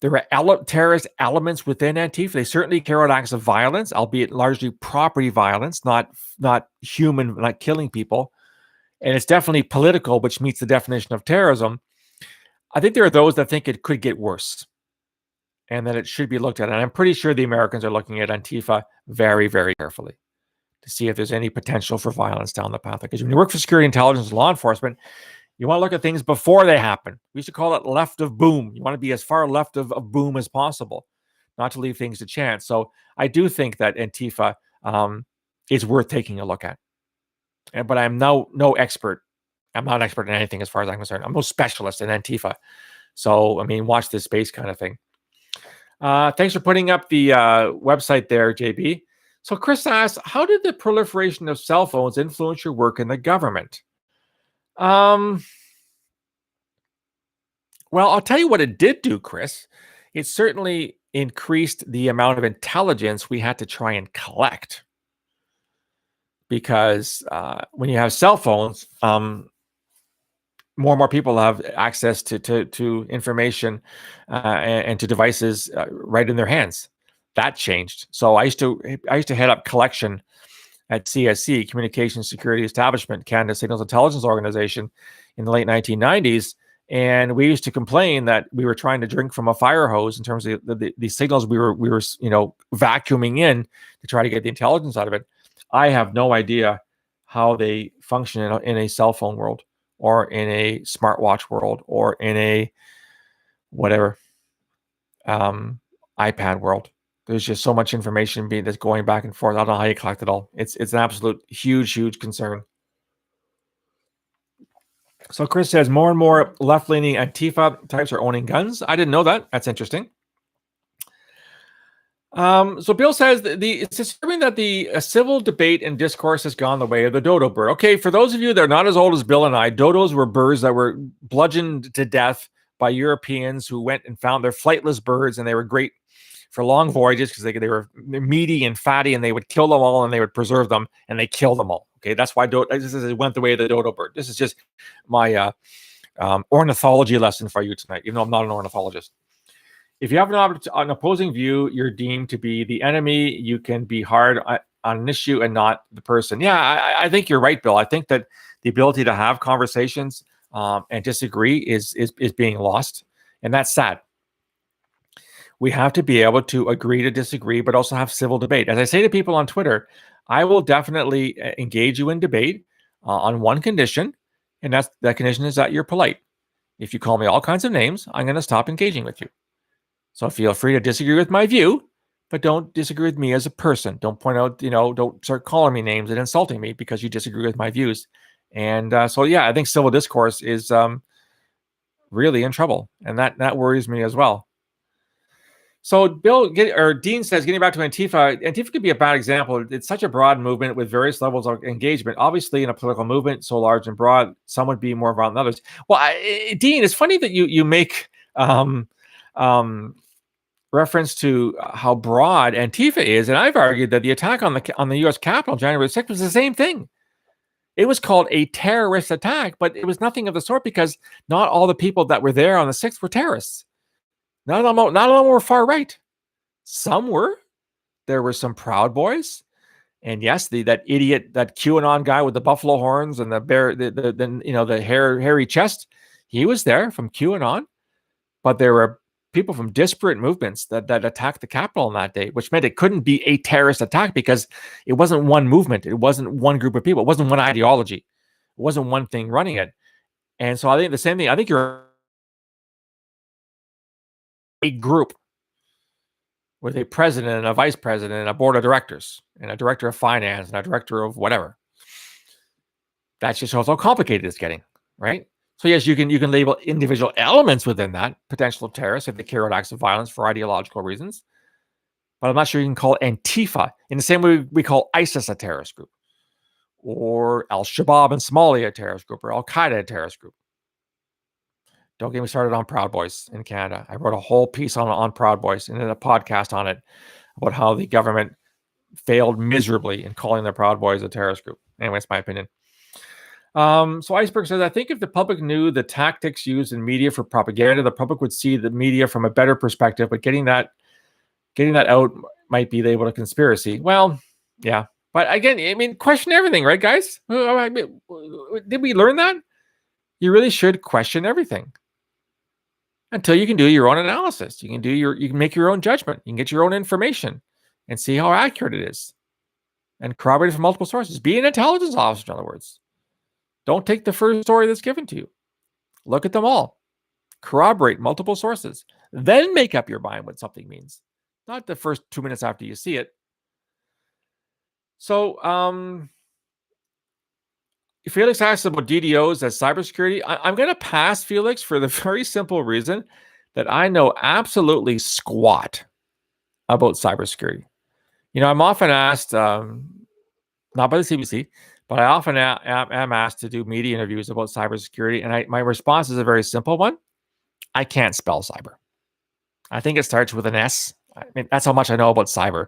there are terrorist elements within Antifa. They certainly carry out acts of violence, albeit largely property violence, not human, not killing people. And it's definitely political, which meets the definition of terrorism. I think there are those that think it could get worse and that it should be looked at. And I'm pretty sure the Americans are looking at Antifa very, very carefully to see if there's any potential for violence down the path. Because when you work for security intelligence and law enforcement, you want to look at things before they happen. We used to call it left of boom. You want to be as far left of boom as possible, not to leave things to chance. So I do think that Antifa is worth taking a look at. But I'm no expert. I'm not an expert in anything as far as I'm concerned. I'm no specialist in Antifa. So, watch this space kind of thing. Thanks for putting up the website there, JB. So Chris asks, how did the proliferation of cell phones influence your work in the government? Well, I'll tell you what it did do, Chris. It certainly increased the amount of intelligence we had to try and collect. Because when you have cell phones, more and more people have access to information and to devices right in their hands. That changed. So I used to head up collection at CSC, Communications Security Establishment, Canada Signals Intelligence Organization, in the late 1990s. And we used to complain that we were trying to drink from a fire hose in terms of the signals we were vacuuming in to try to get the intelligence out of it. I have no idea how they function in a cell phone world, or in a smartwatch world, or in a whatever iPad world. There's just so much information that's going back and forth. I don't know how you collect it all. It's an absolute huge concern. So Chris says more and more left-leaning Antifa types are owning guns. I didn't know that. That's interesting. So Bill says it's disturbing that the civil debate and discourse has gone the way of the dodo bird. Okay, for those of you that are not as old as Bill and I, dodos were birds that were bludgeoned to death by Europeans who went and found their flightless birds, and they were great for long voyages because they were meaty and fatty, and they would kill them all and they would preserve them, and they kill them all. Okay, that's why it went the way of the dodo bird. This is just my ornithology lesson for you tonight, even though I'm not an ornithologist. If you have an opposing view, you're deemed to be the enemy. You can be hard on an issue and not the person. Yeah, I think you're right, Bill. I think that the ability to have conversations and disagree is being lost, and that's sad. We have to be able to agree to disagree, but also have civil debate. As I say to people on Twitter, I will definitely engage you in debate on one condition, and that condition is that you're polite. If you call me all kinds of names, I'm going to stop engaging with you. So feel free to disagree with my view, but don't disagree with me as a person. Don't point out, don't start calling me names and insulting me because you disagree with my views. And so, yeah, I think civil discourse is really in trouble, and that worries me as well. So Dean says, getting back to Antifa could be a bad example. It's such a broad movement with various levels of engagement. Obviously, in a political movement so large and broad, some would be more violent than others. Well, Dean, it's funny that you make reference to how broad Antifa is, and I've argued that the attack on the U.S. Capitol on January 6th was the same thing. It was called a terrorist attack, but it was nothing of the sort because not all the people that were there on the 6th were terrorists. Not all of them were far right. Some were. There were some Proud Boys, and yes, that QAnon guy with the buffalo horns and the hairy chest. He was there from QAnon, but there were people from disparate movements that attacked the Capitol on that day, which meant it couldn't be a terrorist attack because it wasn't one movement, it wasn't one group of people, it wasn't one ideology, it wasn't one thing running it. And so I think the same thing. I think you're a group with a president and a vice president and a board of directors and a director of finance and a director of whatever. That just shows how complicated it's getting, right? So yes, you can label individual elements within that potential terrorists if they carry out acts of violence for ideological reasons. But I'm not sure you can call Antifa in the same way we call ISIS a terrorist group, or Al-Shabaab in Somalia a terrorist group, or Al-Qaeda a terrorist group. Don't get me started on Proud Boys in Canada. I wrote a whole piece on Proud Boys and then a podcast on it about how the government failed miserably in calling the Proud Boys a terrorist group. Anyway, it's my opinion. So Iceberg says, I think if the public knew the tactics used in media for propaganda, the public would see the media from a better perspective, but getting that out might be labeled a conspiracy. Well, yeah. But again, I mean, question everything, right, guys? Did we learn that? You really should question everything until you can do your own analysis. You can make your own judgment. You can get your own information and see how accurate it is and corroborate it from multiple sources. Be an intelligence officer, in other words. Don't take the first story that's given to you. Look at them all. Corroborate multiple sources. Then make up your mind what something means. Not the first 2 minutes after you see it. So, Felix asks about DDoS as cybersecurity. I'm going to pass, Felix, for the very simple reason that I know absolutely squat about cybersecurity. I'm often asked, not by the CBC, but I often am asked to do media interviews about cybersecurity, and my response is a very simple one. I can't spell cyber. I think it starts with an S. I mean, that's how much I know about cyber.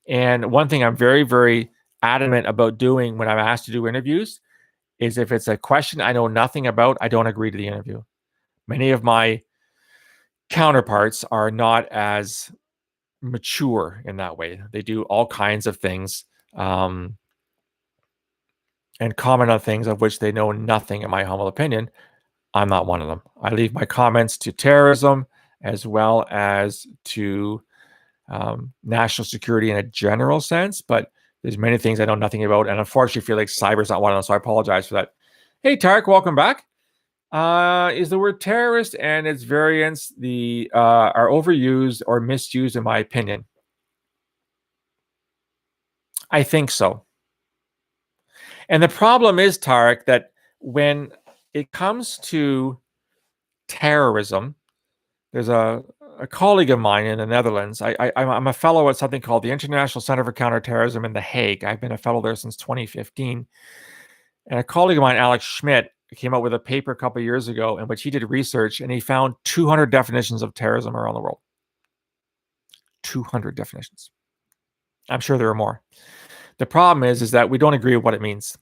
And one thing I'm very, very adamant about doing when I'm asked to do interviews is if it's a question I know nothing about, I don't agree to the interview. Many of my counterparts are not as mature in that way. They do all kinds of things and comment on things of which they know nothing, in my humble opinion. I'm not one of them. I leave my comments to terrorism as well as to national security in a general sense, but There's many things I know nothing about, and unfortunately feel like cyber's not one of them, so I apologize for that. Hey, Tarek, welcome back. Is the word terrorist and its variants are overused or misused, in my opinion? I think so. And the problem is, Tarek, that when it comes to terrorism, there's a colleague of mine in the Netherlands. I'm a fellow at something called the International Center for Counterterrorism in The Hague. I've been a fellow there since 2015. And a colleague of mine, Alex Schmidt, came out with a paper a couple of years ago in which he did research, and he found 200 definitions of terrorism around the world. 200 definitions. I'm sure there are more. The problem is that we don't agree with what it means.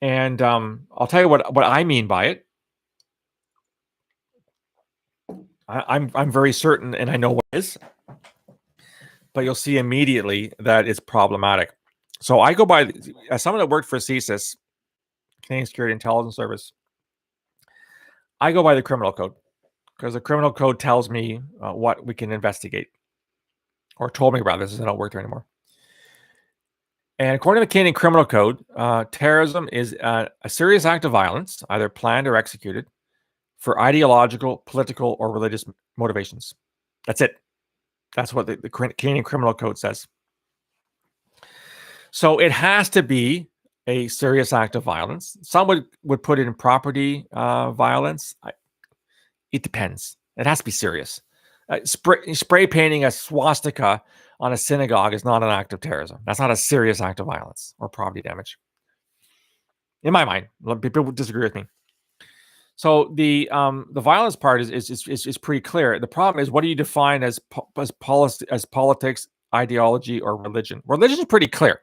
And I'll tell you what I mean by it. I'm very certain, and I know what it is, but you'll see immediately that it's problematic. So I go by, as someone that worked for CSIS, Canadian Security Intelligence Service, I go by the criminal code, because the criminal code tells me what we can investigate, or told me rather, since I don't work there anymore. And according to the Canadian Criminal Code, terrorism is a serious act of violence, either planned or executed, for ideological, political, or religious motivations. That's it. That's what the Canadian Criminal Code says. So it has to be a serious act of violence. Some would put it in property violence. It depends. It has to be serious. Spray painting a swastika on a synagogue is not an act of terrorism. That's not a serious act of violence or property damage. In my mind, people would disagree with me. So the violence part is pretty clear. The problem is, what do you define as politics, ideology, or religion? Religion is pretty clear,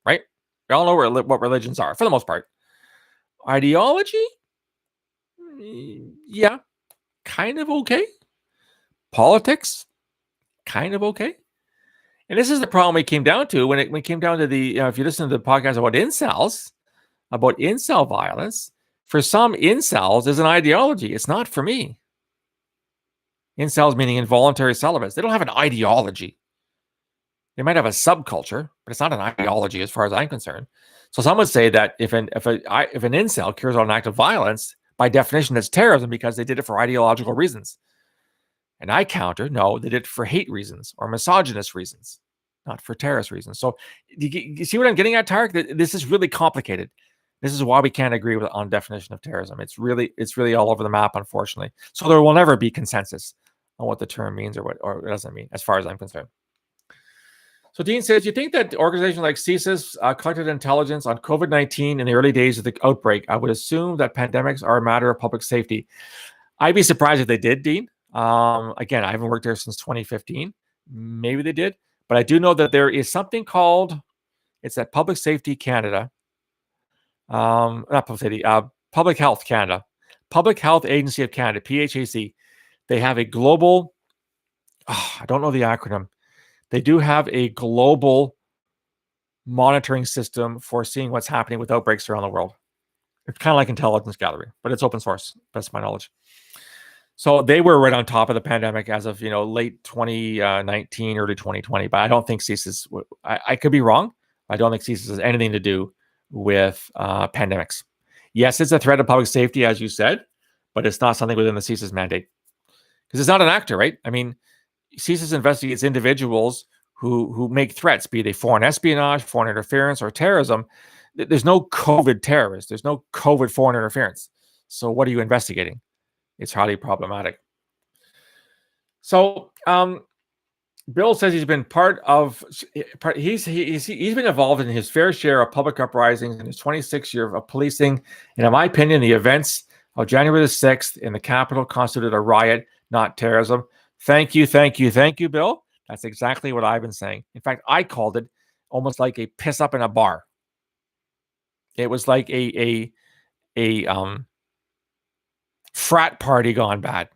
right? We all know what religions are for the most part. Ideology, yeah, kind of okay. Politics, kind of okay. And this is the problem it came down to when it came down to the, if you listen to the podcast about incels, about incel violence, for some incels is an ideology. It's not for me. Incels meaning involuntary celibates. They don't have an ideology. They might have a subculture, but it's not an ideology as far as I'm concerned. So some would say that if an incel carries out an act of violence, by definition, that's terrorism because they did it for ideological reasons. And I counter, no, they did it for hate reasons or misogynist reasons, not for terrorist reasons. So you see what I'm getting at, Tarek? This is really complicated. This is why we can't agree on definition of terrorism. It's really all over the map, unfortunately. So there will never be consensus on what the term means or what it doesn't mean, as far as I'm concerned. So Dean says, you think that organizations like CSIS collected intelligence on COVID-19 in the early days of the outbreak? I would assume that pandemics are a matter of public safety. I'd be surprised if they did, Dean. Again, I haven't worked there since 2015. Maybe they did, but I do know that there is something called, it's at Public Safety Canada, not Public Safety, Public Health Canada, Public Health Agency of Canada, PHAC. They have a global, I don't know the acronym. They do have a global monitoring system for seeing what's happening with outbreaks around the world. It's kind of like intelligence gathering, but it's open source, best of my knowledge. So they were right on top of the pandemic as of, late 2019, early 2020. But I don't think CSIS, I could be wrong. I don't think CSIS has anything to do with pandemics. Yes, it's a threat of public safety, as you said, but it's not something within the CSIS mandate. Because it's not an actor, right? I mean, CSIS investigates individuals who make threats, be they foreign espionage, foreign interference, or terrorism. There's no COVID terrorist. There's no COVID foreign interference. So what are you investigating? It's highly problematic. So Bill says he's been he's been involved in his fair share of public uprisings in his 26 years of policing. And in my opinion, the events of January the 6th in the Capitol constituted a riot, not terrorism. Thank you, Bill. That's exactly what I've been saying. In fact, I called it almost like a piss up in a bar. It was like a frat party gone bad.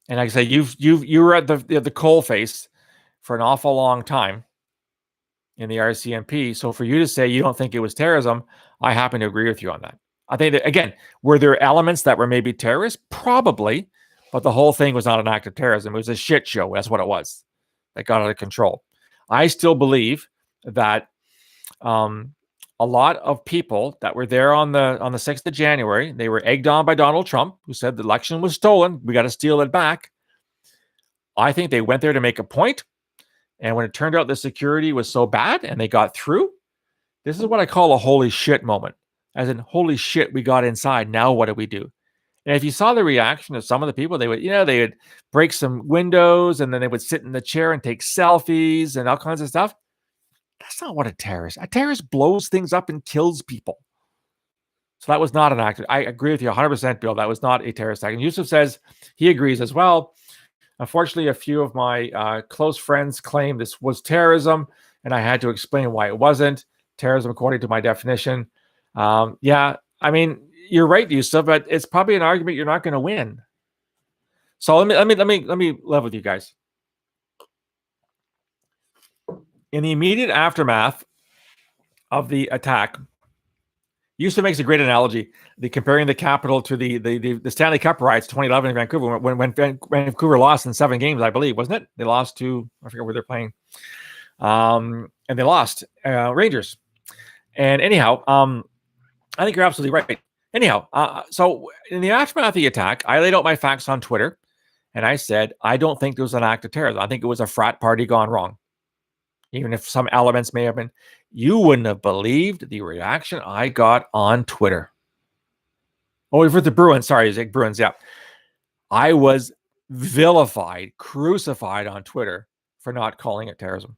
And like I say, you were at the coal face for an awful long time in the RCMP. So for you to say you don't think it was terrorism, I happen to agree with you on that. I think that, again, were there elements that were maybe terrorist? Probably, but the whole thing was not an act of terrorism. It was a shit show. That's what it was. That got out of control. I still believe that a lot of people that were there on the 6th of January, they were egged on by Donald Trump, who said the election was stolen. We got to steal it back. I think they went there to make a point. And when it turned out the security was so bad and they got through, this is what I call a holy shit moment. As in, holy shit, we got inside. Now what do we do? And if you saw the reaction of some of the people, they would break some windows and then they would sit in the chair and take selfies and all kinds of stuff. That's not what a terrorist blows things up and kills people. So that was not an act. I agree with you 100%, Bill. That was not a terrorist act. And Yusuf says he agrees as well. Unfortunately, a few of my close friends claim this was terrorism, and I had to explain why it wasn't terrorism according to my definition. Yeah, I mean, you're right, Yusuf, but it's probably an argument you're not going to win. So let me level with you guys. In the immediate aftermath of the attack, Yusuf makes a great analogy, comparing the Capitol to the Stanley Cup riots 2011 in Vancouver, when Vancouver lost in 7 games, I believe, wasn't it? They lost to, I forget where they're playing, and they lost Rangers. And anyhow, I think you're absolutely right. Anyhow, so in the aftermath of the attack, I laid out my facts on Twitter, and I said I don't think there was an act of terrorism. I think it was a frat party gone wrong. Even if some elements may have been, you wouldn't have believed the reaction I got on Twitter. Oh, for the Bruins. Sorry, Zach Bruins. Yeah. I was vilified, crucified on Twitter for not calling it terrorism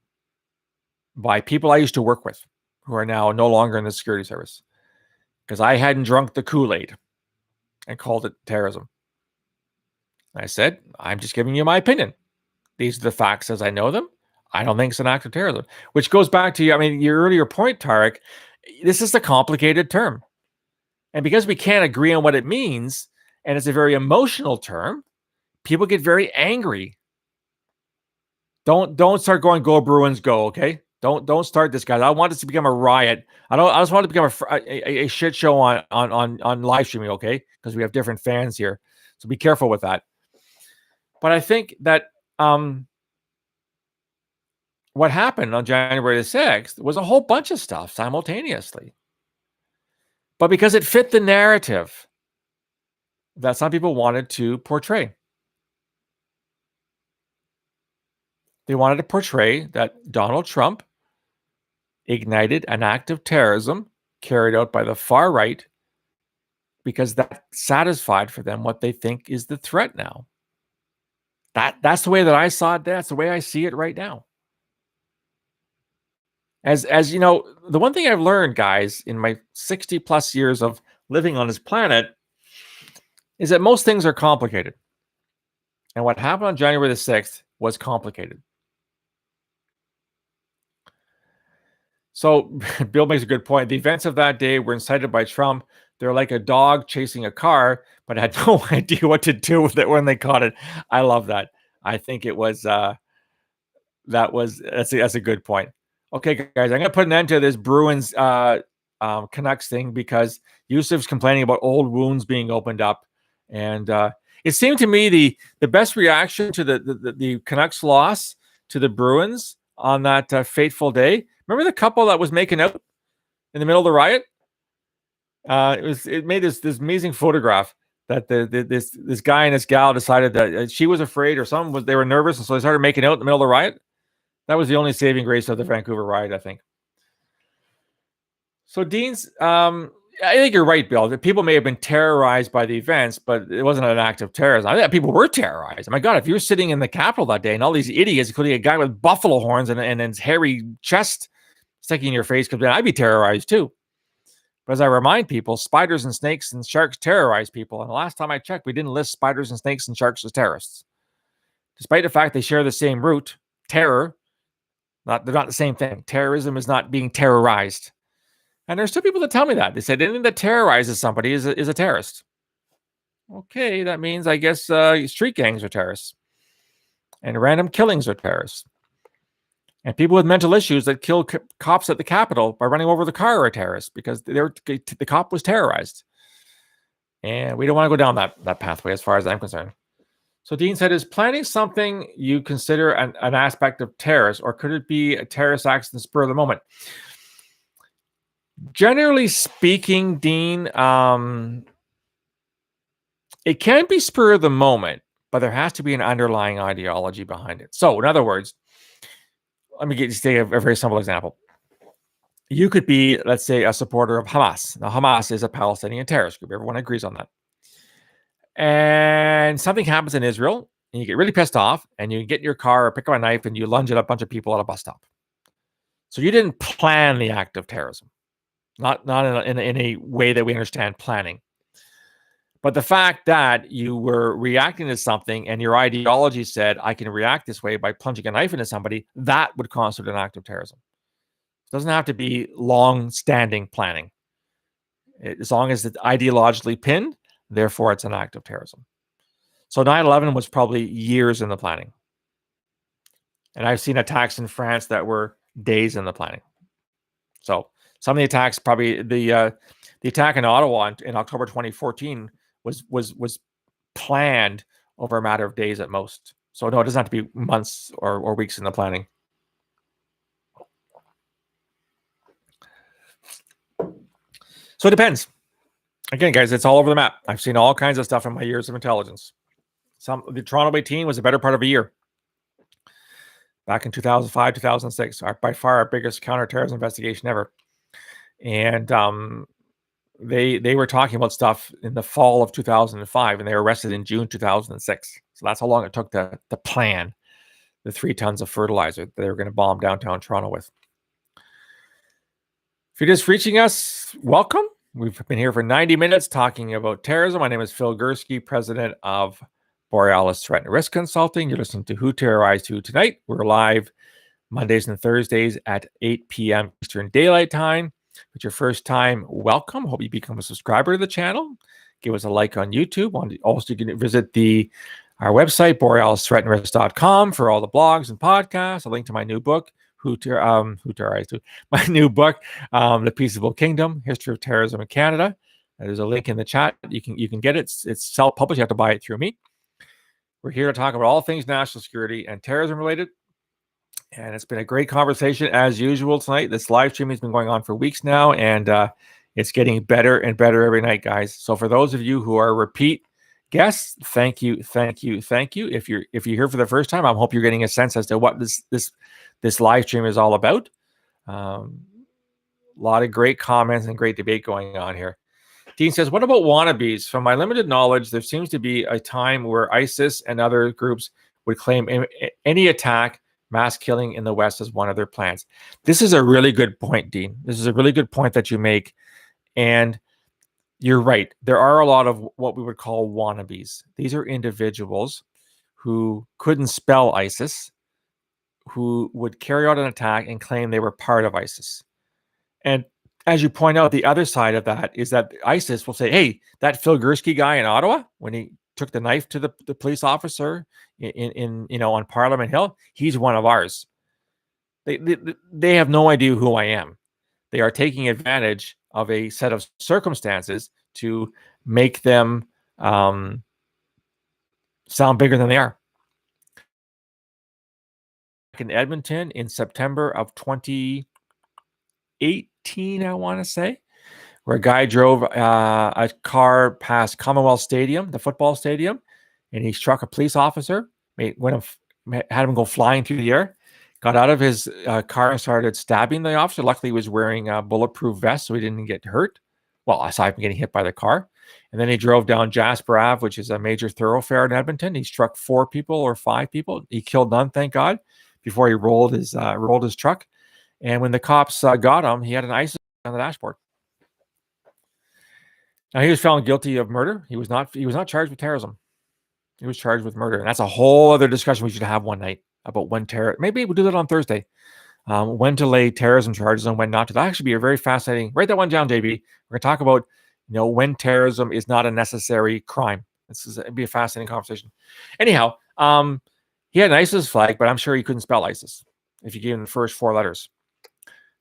by people I used to work with who are now no longer in the security service because I hadn't drunk the Kool-Aid and called it terrorism. I said, I'm just giving you my opinion. These are the facts as I know them. I don't think it's an act of terrorism, which goes back to, your earlier point, Tarek. This is a complicated term. And because we can't agree on what it means, and it's a very emotional term, people get very angry. Don't start going, go Bruins, go, okay? Don't start this, guys. I want this to become a riot. I just want it to become a shit show on live streaming, okay? Because we have different fans here. So be careful with that. But I think that what happened on January the 6th was a whole bunch of stuff simultaneously. But because it fit the narrative that some people wanted to portray. They wanted to portray that Donald Trump ignited an act of terrorism carried out by the far right because that satisfied for them what they think is the threat now. That's the way that I saw it. That's the way I see it right now. As you know, the one thing I've learned, guys, in my 60 plus years of living on this planet is that most things are complicated. And what happened on January the 6th was complicated. So Bill makes a good point. The events of that day were incited by Trump. They're like a dog chasing a car, but had no idea what to do with it when they caught it. I love that. I think it was that's a good point. Okay, guys, I'm going to put an end to this Bruins Canucks thing because Yusuf's complaining about old wounds being opened up. And it seemed to me the best reaction to the Canucks loss to the Bruins on that fateful day. Remember the couple that was making out in the middle of the riot? It made this amazing photograph that this guy and this gal decided that she was afraid or they were nervous, and so they started making out in the middle of the riot. That was the only saving grace of the Vancouver riot, I think. So Dean's, I think you're right, Bill. That people may have been terrorized by the events, but it wasn't an act of terrorism. I think people were terrorized. My God, if you were sitting in the Capitol that day and all these idiots, including a guy with buffalo horns and his hairy chest sticking in your face, comes in, I'd be terrorized too. But as I remind people, spiders and snakes and sharks terrorize people. And the last time I checked, we didn't list spiders and snakes and sharks as terrorists. Despite the fact they share the same root, terror, they're not the same thing. Terrorism is not being terrorized. And there's still people that tell me that. They said anything that terrorizes somebody is a terrorist. Okay, that means, I guess, street gangs are terrorists. And random killings are terrorists. And people with mental issues that kill cops at the Capitol by running over the car are terrorists because the cop was terrorized. And we don't want to go down that pathway as far as I'm concerned. So Dean said, is planning something you consider an aspect of terrorist, or could it be a terrorist act in the spur of the moment? Generally speaking, Dean, it can be spur of the moment, but there has to be an underlying ideology behind it. So in other words, let me take a very simple example. You could be, let's say, a supporter of Hamas. Now, Hamas is a Palestinian terrorist group. Everyone agrees on that. And something happens in Israel, and you get really pissed off, and you get in your car or pick up a knife, and you lunge at a bunch of people at a bus stop. So you didn't plan the act of terrorism, not in a way that we understand planning. But the fact that you were reacting to something and your ideology said, I can react this way by plunging a knife into somebody, that would constitute an act of terrorism. It doesn't have to be long-standing planning. As long as it's ideologically pinned, therefore it's an act of terrorism. So 9/11 was probably years in the planning. And I've seen attacks in France that were days in the planning. So some of the attacks, probably the attack in Ottawa in October 2014 was planned over a matter of days at most. So no, it doesn't have to be months or weeks in the planning. So it depends. Again, guys, it's all over the map. I've seen all kinds of stuff in my years of intelligence. The Toronto 18 was a better part of a year. Back in 2005, 2006, by far our biggest counterterrorism investigation ever. And they were talking about stuff in the fall of 2005, and they were arrested in June 2006. So that's how long it took to plan the 3 tons of fertilizer that they were going to bomb downtown Toronto with. If you're just reaching us, welcome. We've been here for 90 minutes talking about terrorism. My name is Phil Gurski, president of Borealis Threat and Risk Consulting. You're listening to Who Terrorized Who tonight. We're live Mondays and Thursdays at 8 p.m. Eastern Daylight Time. If it's your first time, welcome. Hope you become a subscriber to the channel. Give us a like on YouTube. Also, you can visit our website, borealisthreatandrisk.com, for all the blogs and podcasts. A link to my new book, Who Terrorized Who? My new book, The Peaceable Kingdom: History of Terrorism in Canada. There's a link in the chat. You can get it. It's self-published. You have to buy it through me. We're here to talk about all things national security and terrorism related. And it's been a great conversation as usual tonight. This live stream has been going on for weeks now, and it's getting better and better every night, guys. So for those of you who are repeat guests, thank you. If you're here for the first time, I hope you're getting a sense as to what this live stream is all about. A lot of great comments and great debate going on here. Dean says, what about wannabes? From my limited knowledge, there seems to be a time where ISIS and other groups would claim any attack, mass killing in the West as one of their plans. This is a really good point, Dean. This is a really good point that you make. And you're right. There are a lot of what we would call wannabes. These are individuals who couldn't spell ISIS, who would carry out an attack and claim they were part of ISIS. And as you point out, the other side of that is that ISIS will say, hey, that Phil Gurski guy in Ottawa, when he took the knife to the police officer in on Parliament Hill, he's one of ours. They have no idea who I am. They are taking advantage of a set of circumstances to make them sound bigger than they are. In Edmonton in September of 2018, I want to say, where a guy drove a car past Commonwealth Stadium, the football stadium, and he struck a police officer, had him go flying through the air, got out of his car and started stabbing the officer. Luckily, he was wearing a bulletproof vest, so he didn't get hurt. Well, aside from getting hit by the car. And then he drove down Jasper Ave, which is a major thoroughfare in Edmonton. He struck 4 people or 5 people. He killed none, thank God, before he rolled his truck. And when the cops got him, he had an ISIS on the dashboard. Now, he was found guilty of murder. He was not charged with terrorism. He was charged with murder. And that's a whole other discussion we should have one night about when maybe we'll do that on Thursday. When to lay terrorism charges and when not to. That actually be a very fascinating. Write that one down, JB. We're going to talk about when terrorism is not a necessary crime. It'd be a fascinating conversation. Anyhow, he had an ISIS flag, but I'm sure he couldn't spell ISIS if you gave him the first 4 letters.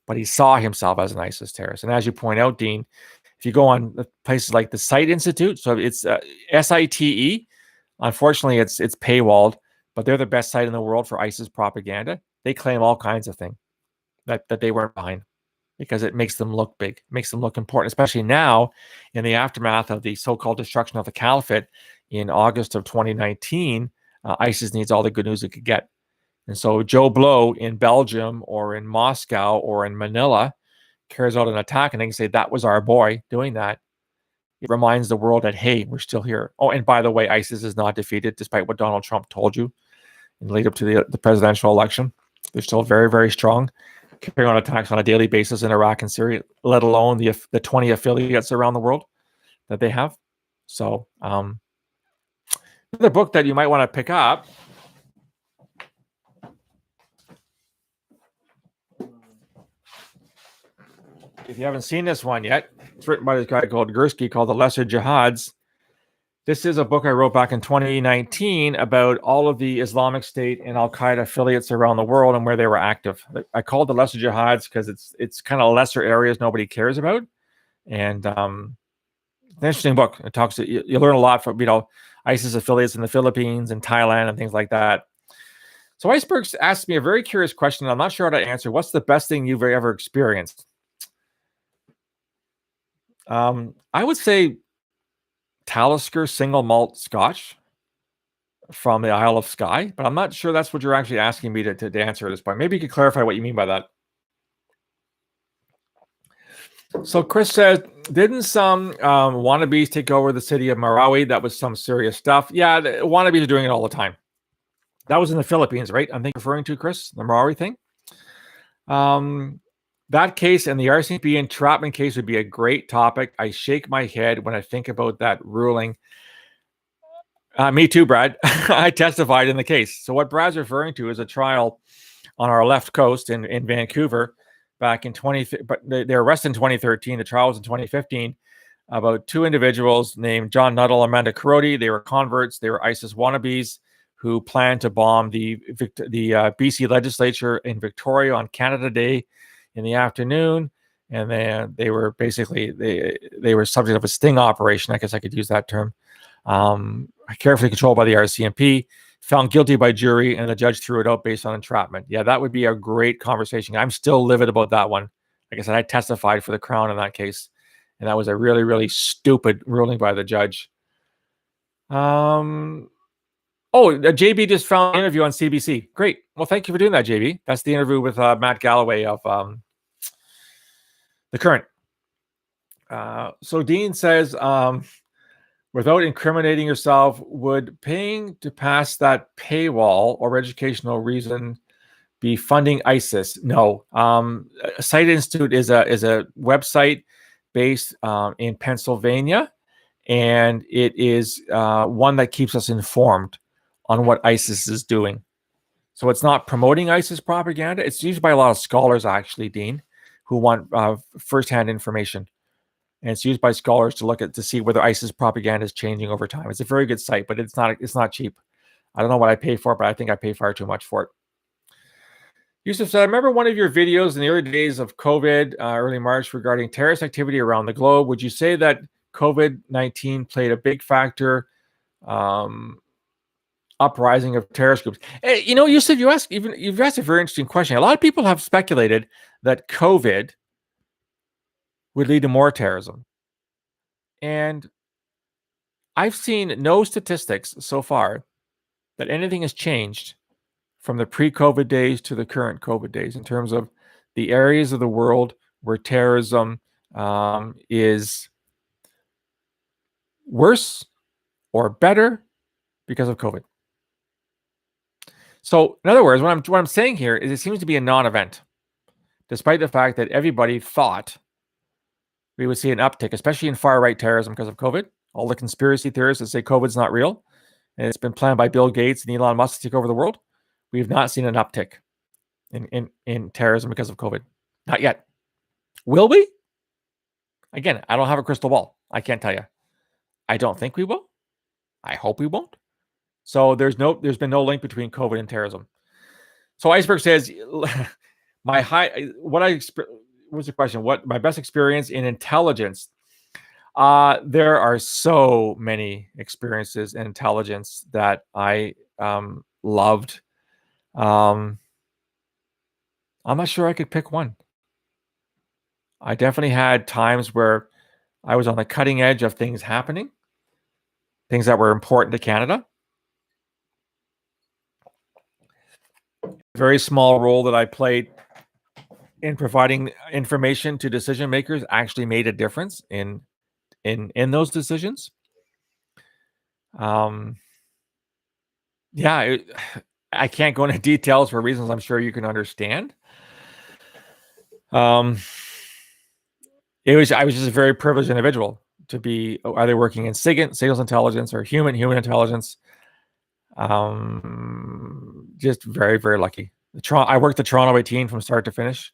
But he saw himself as an ISIS terrorist. And as you point out, Dean, if you go on places like the SITE Institute, so it's SITE, Unfortunately, it's paywalled, but they're the best site in the world for ISIS propaganda. They claim all kinds of things that they weren't behind because it makes them look big, makes them look important, especially now in the aftermath of the so-called destruction of the caliphate in August of 2019. ISIS needs all the good news it could get. And so Joe Blow in Belgium or in Moscow or in Manila carries out an attack, and they can say, that was our boy doing that. It reminds the world that, hey, we're still here. Oh, and by the way, ISIS is not defeated, despite what Donald Trump told you in the lead up to the presidential election. They're still very, very strong, carrying on attacks on a daily basis in Iraq and Syria, let alone the 20 affiliates around the world that they have. So another book that you might want to pick up. If you haven't seen this one yet, it's written by this guy called Gurski, called The Lesser Jihads. This is a book I wrote back in 2019 about all of the Islamic State and Al-Qaeda affiliates around the world and where they were active. I called The Lesser Jihads because it's kind of lesser areas nobody cares about. And it's an interesting book. It talks, you learn a lot from, ISIS affiliates in the Philippines and Thailand and things like that. So Iceberg asked me a very curious question. I'm not sure how to answer. What's the best thing you've ever experienced? I would say Talisker single malt Scotch from the Isle of Skye, but I'm not sure that's what you're actually asking me to answer at this point. Maybe you could clarify what you mean by that. So Chris says, didn't some wannabes take over the city of Marawi? That was some serious stuff. Yeah, the wannabes are doing it all the time. That was in the Philippines, right? I'm referring to, Chris, the Marawi thing. That case and the RCMP entrapment case would be a great topic. I shake my head when I think about that ruling. Me too, Brad. I testified in the case. So what Brad's referring to is a trial on our left coast in Vancouver back in but they were arrested in 2013. The trial was in 2015 about two individuals named John Nuttall and Amanda Karoti. They were converts. They were ISIS wannabes who planned to bomb the BC legislature in Victoria on Canada Day in the afternoon, and then they were basically they were subject of a sting operation. I guess I could use that term. Carefully controlled by the RCMP, found guilty by jury, and the judge threw it out based on entrapment. Yeah, that would be a great conversation. I'm still livid about that one. Like I said, I testified for the Crown in that case, and that was a really, really stupid ruling by the judge. JB just found an interview on CBC. Great. Well, thank you for doing that, JB. That's the interview with Matt Galloway of The Current. So Dean says, without incriminating yourself, would paying to pass that paywall or educational reason be funding ISIS? No. Site Institute is a website based in Pennsylvania, and it is one that keeps us informed on what ISIS is doing. So it's not promoting ISIS propaganda. It's used by a lot of scholars, actually, Dean, who want firsthand information. And it's used by scholars to see whether ISIS propaganda is changing over time. It's a very good site, but it's not cheap. I don't know what I pay for it, but I think I pay far too much for it. Yusuf said, I remember one of your videos in the early days of COVID, early March, regarding terrorist activity around the globe. Would you say that COVID-19 played a big factor uprising of terrorist groups? Hey, Yusuf, you've asked a very interesting question. A lot of people have speculated that COVID would lead to more terrorism. And I've seen no statistics so far that anything has changed from the pre-COVID days to the current COVID days in terms of the areas of the world where terrorism is worse or better because of COVID. So, in other words, what I'm saying here is it seems to be a non-event, despite the fact that everybody thought we would see an uptick, especially in far-right terrorism because of COVID. All the conspiracy theorists that say COVID's not real, and it's been planned by Bill Gates and Elon Musk to take over the world. We have not seen an uptick in terrorism because of COVID. Not yet. Will we? Again, I don't have a crystal ball. I can't tell you. I don't think we will. I hope we won't. So there's been no link between COVID and terrorism. So Iceberg says, what's the question? What my best experience in intelligence? There are so many experiences in intelligence that I loved. I'm not sure I could pick one. I definitely had times where I was on the cutting edge of things happening, things that were important to Canada. Very small role that I played in providing information to decision makers actually made a difference in those decisions. Yeah, I can't go into details for reasons I'm sure you can understand. I was just a very privileged individual to be either working in signals intelligence or human intelligence. Just very, very lucky. I worked the Toronto 18 from start to finish.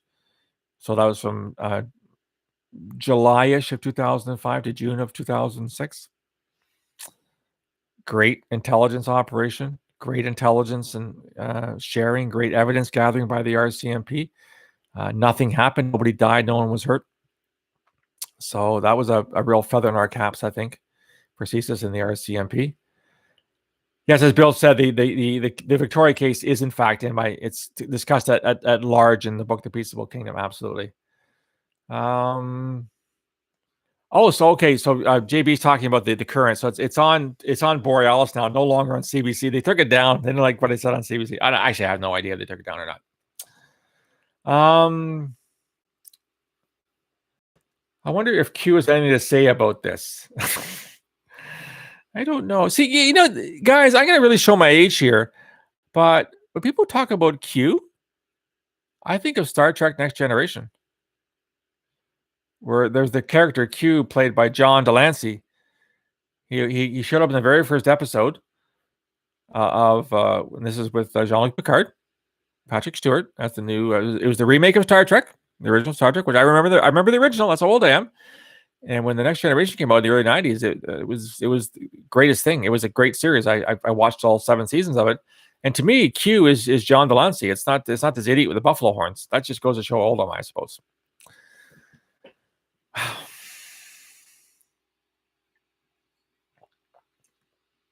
So that was from July-ish of 2005 to June of 2006. Great intelligence operation, great intelligence and sharing, great evidence gathering by the RCMP. Nothing happened. Nobody died. No one was hurt. So that was a real feather in our caps, I think, for CSIS and the RCMP. Yes, as Bill said, the Victoria case is in fact it's discussed at large in the book The Peaceable Kingdom. Absolutely. So JB's talking about the current. So it's on Borealis now, no longer on CBC. They took it down. They didn't like what I said on CBC. I have no idea if they took it down or not. I wonder if Q has anything to say about this. I don't know. See, guys, I'm going to really show my age here, but when people talk about Q, I think of Star Trek Next Generation, where there's the character Q played by John Delancey. He showed up in the very first episode and this is with Jean-Luc Picard, Patrick Stewart. That's the new. It was the remake of Star Trek, the original Star Trek, which I remember. I remember the original. That's how old I am. And when the Next Generation came out in the early 90s, it was the greatest thing. It was a great series. I watched all 7 seasons of it. And to me, Q is John Delancey. It's not this idiot with the buffalo horns. That just goes to show how old I am, I suppose.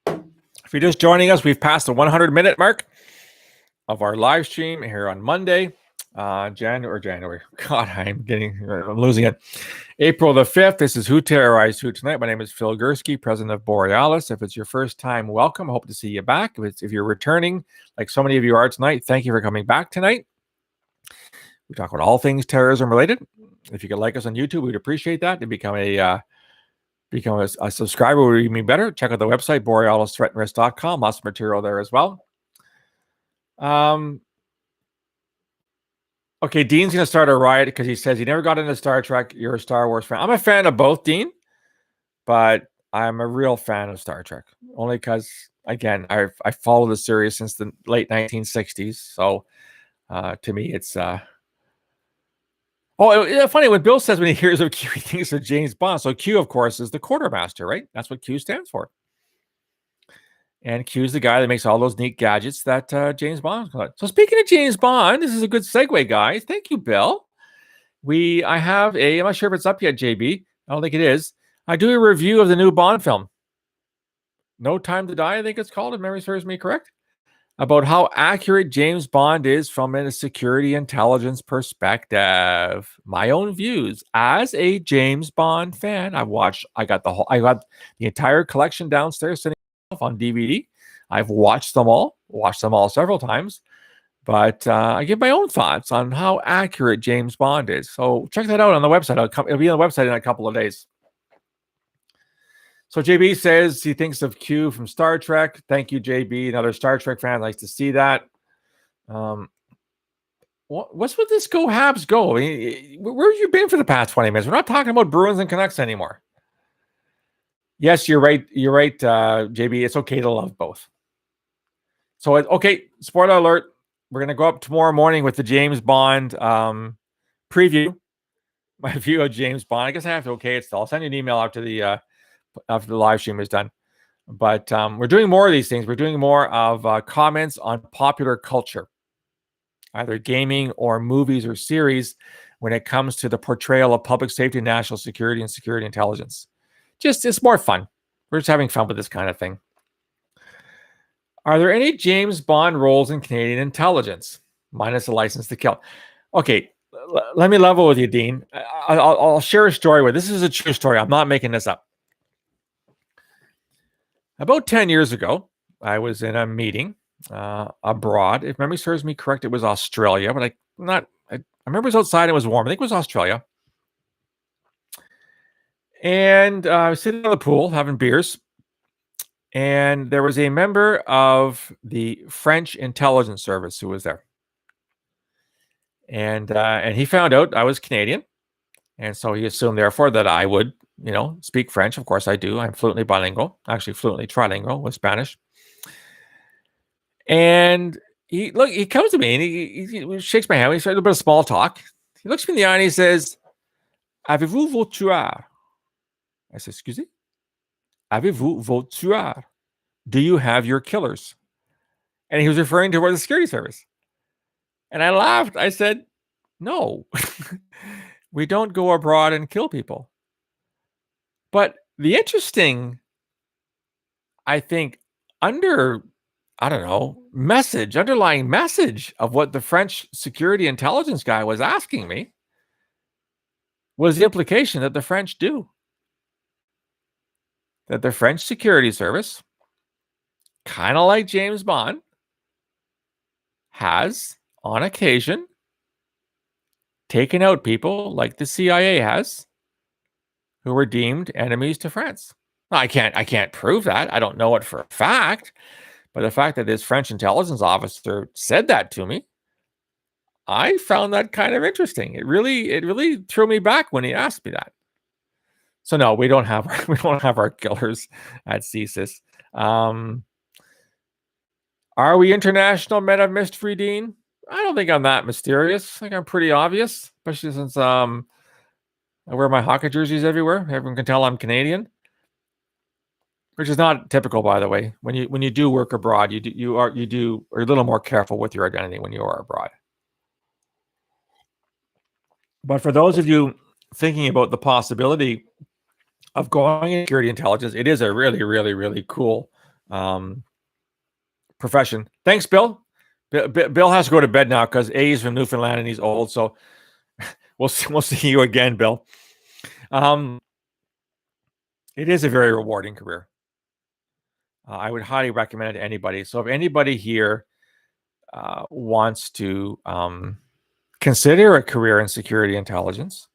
If you're just joining us, we've passed the 100-minute mark of our live stream here on Monday. January. God, I'm losing it. April the 5th. This is Who Terrorized Who Tonight. My name is Phil Gurski, president of Borealis. If it's your first time, welcome. I hope to see you back. If you're returning, like so many of you are tonight, thank you for coming back tonight. We talk about all things terrorism related. If you could like us on YouTube, we'd appreciate that. To become a subscriber would be even better. Check out the website, borealisthreatandrisk.com. Lots of material there as well. Okay, Dean's going to start a riot because he says he never got into Star Trek. You're a Star Wars fan. I'm a fan of both, Dean, but I'm a real fan of Star Trek. Only because, again, I followed the series since the late 1960s. So to me, it's... funny, when Bill says when he hears of Q, he thinks of James Bond. So Q, of course, is the quartermaster, right? That's what Q stands for. And Q's the guy that makes all those neat gadgets that James Bond got. So speaking of James Bond, this is a good segue, guys. Thank you, Bill. I have I'm not sure if it's up yet, JB. I don't think it is. I do a review of the new Bond film. No Time to Die, I think it's called, if memory serves me correct. About how accurate James Bond is from a security intelligence perspective. My own views as a James Bond fan. I got the entire collection downstairs sitting on DVD. I've watched them all several times, but I give my own thoughts on how accurate James Bond is. So check that out on the website. It'll be on the website in a couple of days. So JB says he thinks of Q from Star Trek. Thank you, JB. Another Star Trek fan likes to see that. What's with this Go Habs Go? I mean, where have you been for the past 20 minutes? We're not talking about Bruins and Canucks anymore. Yes, you're right. You're right, JB. It's okay to love both. So, okay, spoiler alert. We're going to go up tomorrow morning with the James Bond preview. My view of James Bond. I guess I have to okay it still. I'll send you an email after the live stream is done. But we're doing more of these things. We're doing more of comments on popular culture, either gaming or movies or series, when it comes to the portrayal of public safety, national security, and security intelligence. it's more fun. We're just having fun with this kind of thing. Are there any James Bond roles in Canadian intelligence, minus a license to kill? Okay, let me level with you, Dean. I'll share a story with. This is a true story. I'm not making this up. About 10 years ago, I was in a meeting abroad. If memory serves me correct, it was Australia, but I remember it was outside. It was warm. I think it was Australia. And I was sitting on the pool having beers, and there was a member of the French intelligence service who was there. And he found out I was Canadian, and so he assumed, therefore, that I would, speak French. Of course, I do. I'm fluently bilingual, actually fluently trilingual with Spanish. And he comes to me and he shakes my hand. We started a bit of small talk. He looks me in the eye and he says, "Avez-vous vos tueurs?" I said, "Excuse me? Avez-vous vos tueurs? Do you have your killers?" And he was referring to the security service. And I laughed. I said, "No, we don't go abroad and kill people." But the interesting, I think, underlying message of what the French security intelligence guy was asking me was the implication that the French do. That the French security service, kind of like James Bond, has, on occasion, taken out people like the CIA has, who were deemed enemies to France. Now, I can't prove that. I don't know it for a fact. But the fact that this French intelligence officer said that to me, I found that kind of interesting. It really threw me back when he asked me that. So no, we don't have our killers at CSIS. Are we international men of mystery, Dean? I don't think I'm that mysterious. I think I'm pretty obvious, especially since I wear my hockey jerseys everywhere. Everyone can tell I'm Canadian, which is not typical, by the way. When you do work abroad, you're a little more careful with your identity when you are abroad. But for those of you thinking about the possibility of going in security intelligence, it is a really, really, really cool profession. Thanks, Bill. Bill has to go to bed now because he's from Newfoundland and he's old. So we'll see you again, Bill. It is a very rewarding career. I would highly recommend it to anybody. So if anybody here wants to consider a career in security intelligence,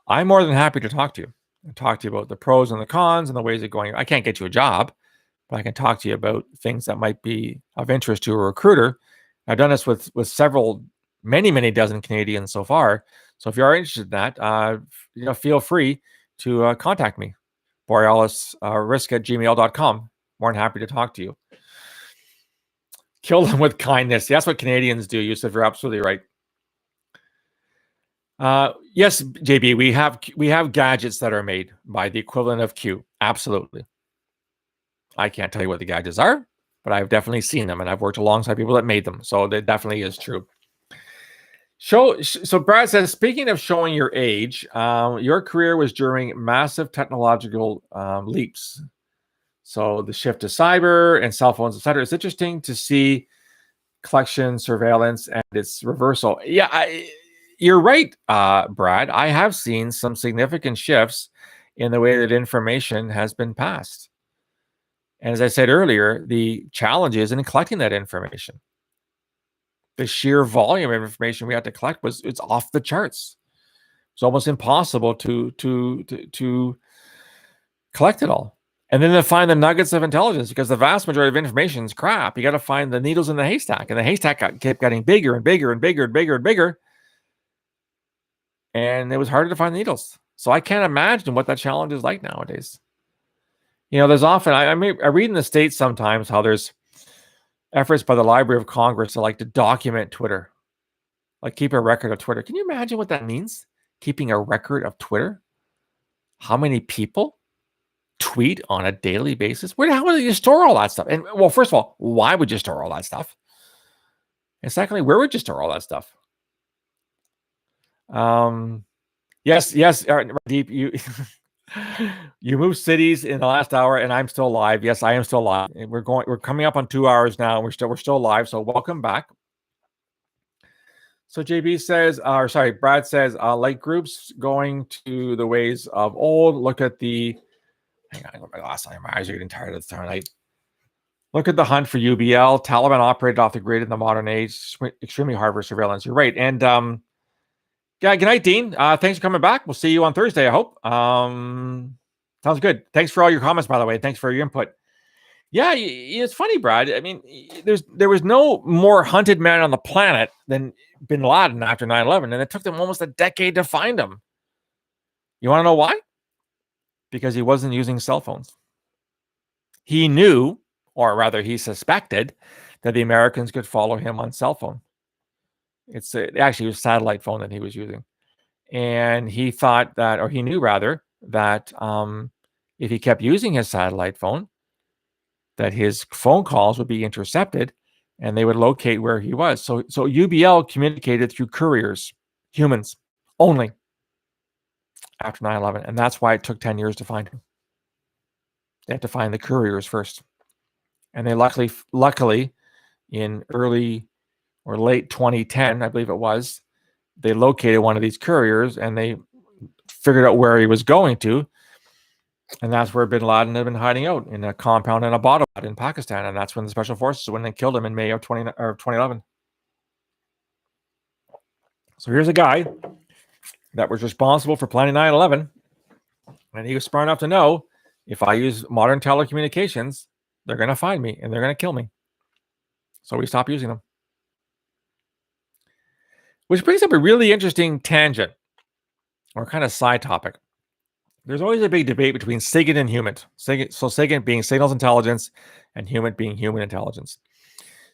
I'm more than happy to talk to you and talk to you about the pros and the cons and the ways of going. I can't get you a job, but I can talk to you about things that might be of interest to a recruiter. I've done this with many dozen Canadians so far. So if you are interested in that, feel free to contact me. Borealis risk@gmail.com. More than happy to talk to you. Kill them with kindness. That's what Canadians do, Yusuf. You're absolutely right. Yes, JB, we have gadgets that are made by the equivalent of Q. Absolutely. I can't tell you what the gadgets are, but I've definitely seen them, and I've worked alongside people that made them. So that definitely is true. So Brad says, speaking of showing your age, your career was during massive technological leaps. So the shift to cyber and cell phones, etc. It's interesting to see collection, surveillance, and its reversal. Yeah, you're right, Brad. I have seen some significant shifts in the way that information has been passed. And as I said earlier, the challenge is in collecting that information. The sheer volume of information we had to collect it's off the charts. It's almost impossible to collect it all. And then to find the nuggets of intelligence, because the vast majority of information is crap. You got to find the needles in the haystack, and the haystack kept getting bigger and bigger and bigger and bigger and bigger. And it was harder to find the needles. So I can't imagine what that challenge is like nowadays. There's often, I read in the States sometimes how there's efforts by the Library of Congress to document Twitter, keep a record of Twitter. Can you imagine what that means? Keeping a record of Twitter? How many people tweet on a daily basis? How would you store all that stuff? And well, first of all, why would you store all that stuff? And secondly, where would you store all that stuff? Yes, Deep, you You moved cities in the last hour, and I'm still live. Yes, I am still live. We're coming up on 2 hours now, and we're still live. So welcome back. So JB says, Brad says, like groups going to the ways of old. Look at the. Hang on, I got my glass on. My eyes are getting tired of this time of night. Look at the hunt for UBL. Taliban operated off the grid in the modern age. Extremely hard for surveillance. You're right. And yeah, good night, Dean. Thanks for coming back. We'll see you on Thursday, I hope. Sounds good. Thanks for all your comments, by the way. Thanks for your input. Yeah, it's funny, Brad. I mean, there was no more hunted man on the planet than bin Laden after 9/11, and it took them almost a decade to find him. You want to know why? Because he wasn't using cell phones. He knew, or rather he suspected, that the Americans could follow him on cell phone. It's actually it was a satellite phone that he was using. And he thought that, or he knew rather, that if he kept using his satellite phone, that his phone calls would be intercepted and they would locate where he was. So UBL communicated through couriers, humans only, after 9/11. And that's why it took 10 years to find him. They had to find the couriers first. And they luckily, in early or late 2010, I believe it was, they located one of these couriers and they figured out where he was going to. And that's where bin Laden had been hiding out, in a compound in Abbottabad in Pakistan. And that's when the special forces went and killed him in May of 2011. So here's a guy that was responsible for planning 9/11. And he was smart enough to know, if I use modern telecommunications, they're going to find me and they're going to kill me. So we stopped using them. Which brings up a really interesting tangent, or kind of side topic. There's always a big debate between SIGINT and HUMINT. So SIGINT being signals intelligence and HUMINT being human intelligence.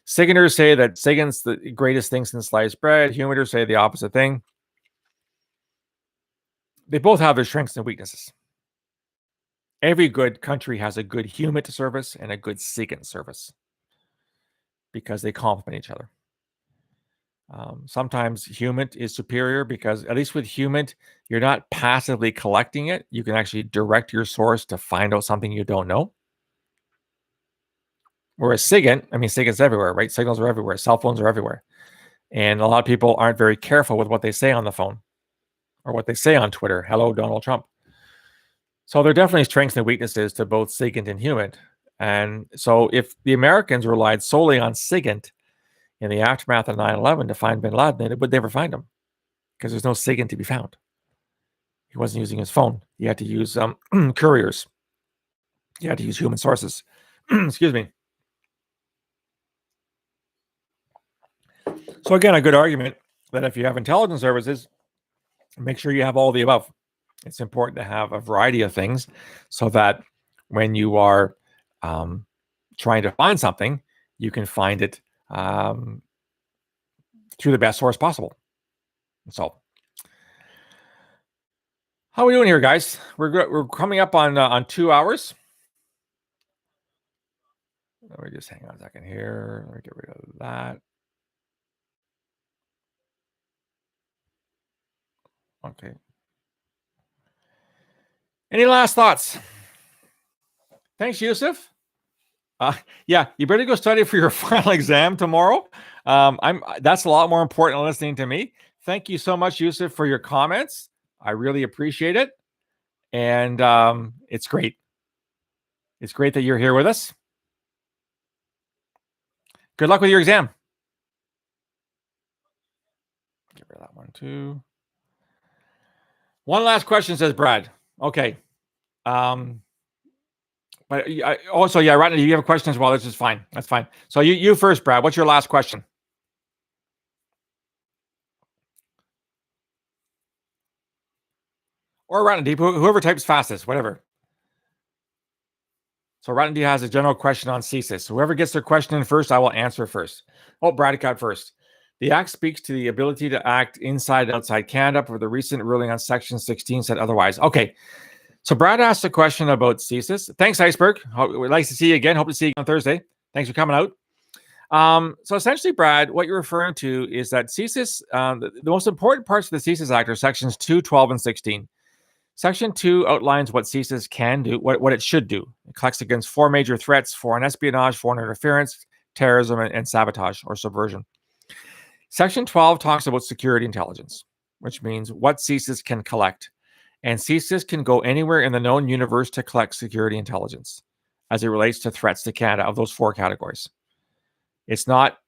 SIGINTers say that SIGINT's the greatest thing since sliced bread. HUMINTers say the opposite thing. They both have their strengths and weaknesses. Every good country has a good HUMINT service and a good SIGINT service, because they complement each other. Sometimes HUMINT is superior because, at least with HUMINT, you're not passively collecting it. You can actually direct your source to find out something you don't know. Whereas SIGINT, SIGINT's everywhere, right? Signals are everywhere. Cell phones are everywhere. And a lot of people aren't very careful with what they say on the phone or what they say on Twitter. Hello, Donald Trump. So there are definitely strengths and weaknesses to both SIGINT and HUMINT. And so if the Americans relied solely on SIGINT in the aftermath of 9/11 to find bin Laden, they would never find him, because there's no SIGINT to be found. He wasn't using his phone. He had to use couriers. He had to use human sources. Excuse me. So again, a good argument that if you have intelligence services, make sure you have all the above. It's important to have a variety of things, so that when you are trying to find something, you can find it through the best source possible. So, how are we doing here, guys? We're coming up on 2 hours. Let me just hang on a second here. Let me get rid of that. Okay. Any last thoughts? Thanks, Yusuf. Yeah, you better go study for your final exam tomorrow. That's a lot more important than listening to me. Thank you so much, Yusuf, for your comments. I really appreciate it. And it's great. It's great that you're here with us. Good luck with your exam. Get rid of that one too. One last question, says Brad. Okay. But also, yeah, right now, you have a question as well. This is fine. That's fine. So you first, Brad. What's your last question? Or Rotten Deep, whoever types fastest, whatever. So Rotten Deep has a general question on CSIS. Whoever gets their question in first, I will answer first. Oh, Brad got first. The Act speaks to the ability to act inside and outside Canada, for the recent ruling on Section 16 said otherwise. Okay. So Brad asked a question about CSIS. Thanks, Iceberg. Nice to see you again. Hope to see you on Thursday. Thanks for coming out. So essentially, Brad, what you're referring to is that CSIS, the most important parts of the CSIS Act are Sections 2, 12, and 16. Section 2 outlines what CSIS can do, what it should do. It collects against 4 major threats: foreign espionage, foreign interference, terrorism, and sabotage or subversion. Section 12 talks about security intelligence, which means what CSIS can collect. And CSIS can go anywhere in the known universe to collect security intelligence as it relates to threats to Canada of those 4 categories. It's not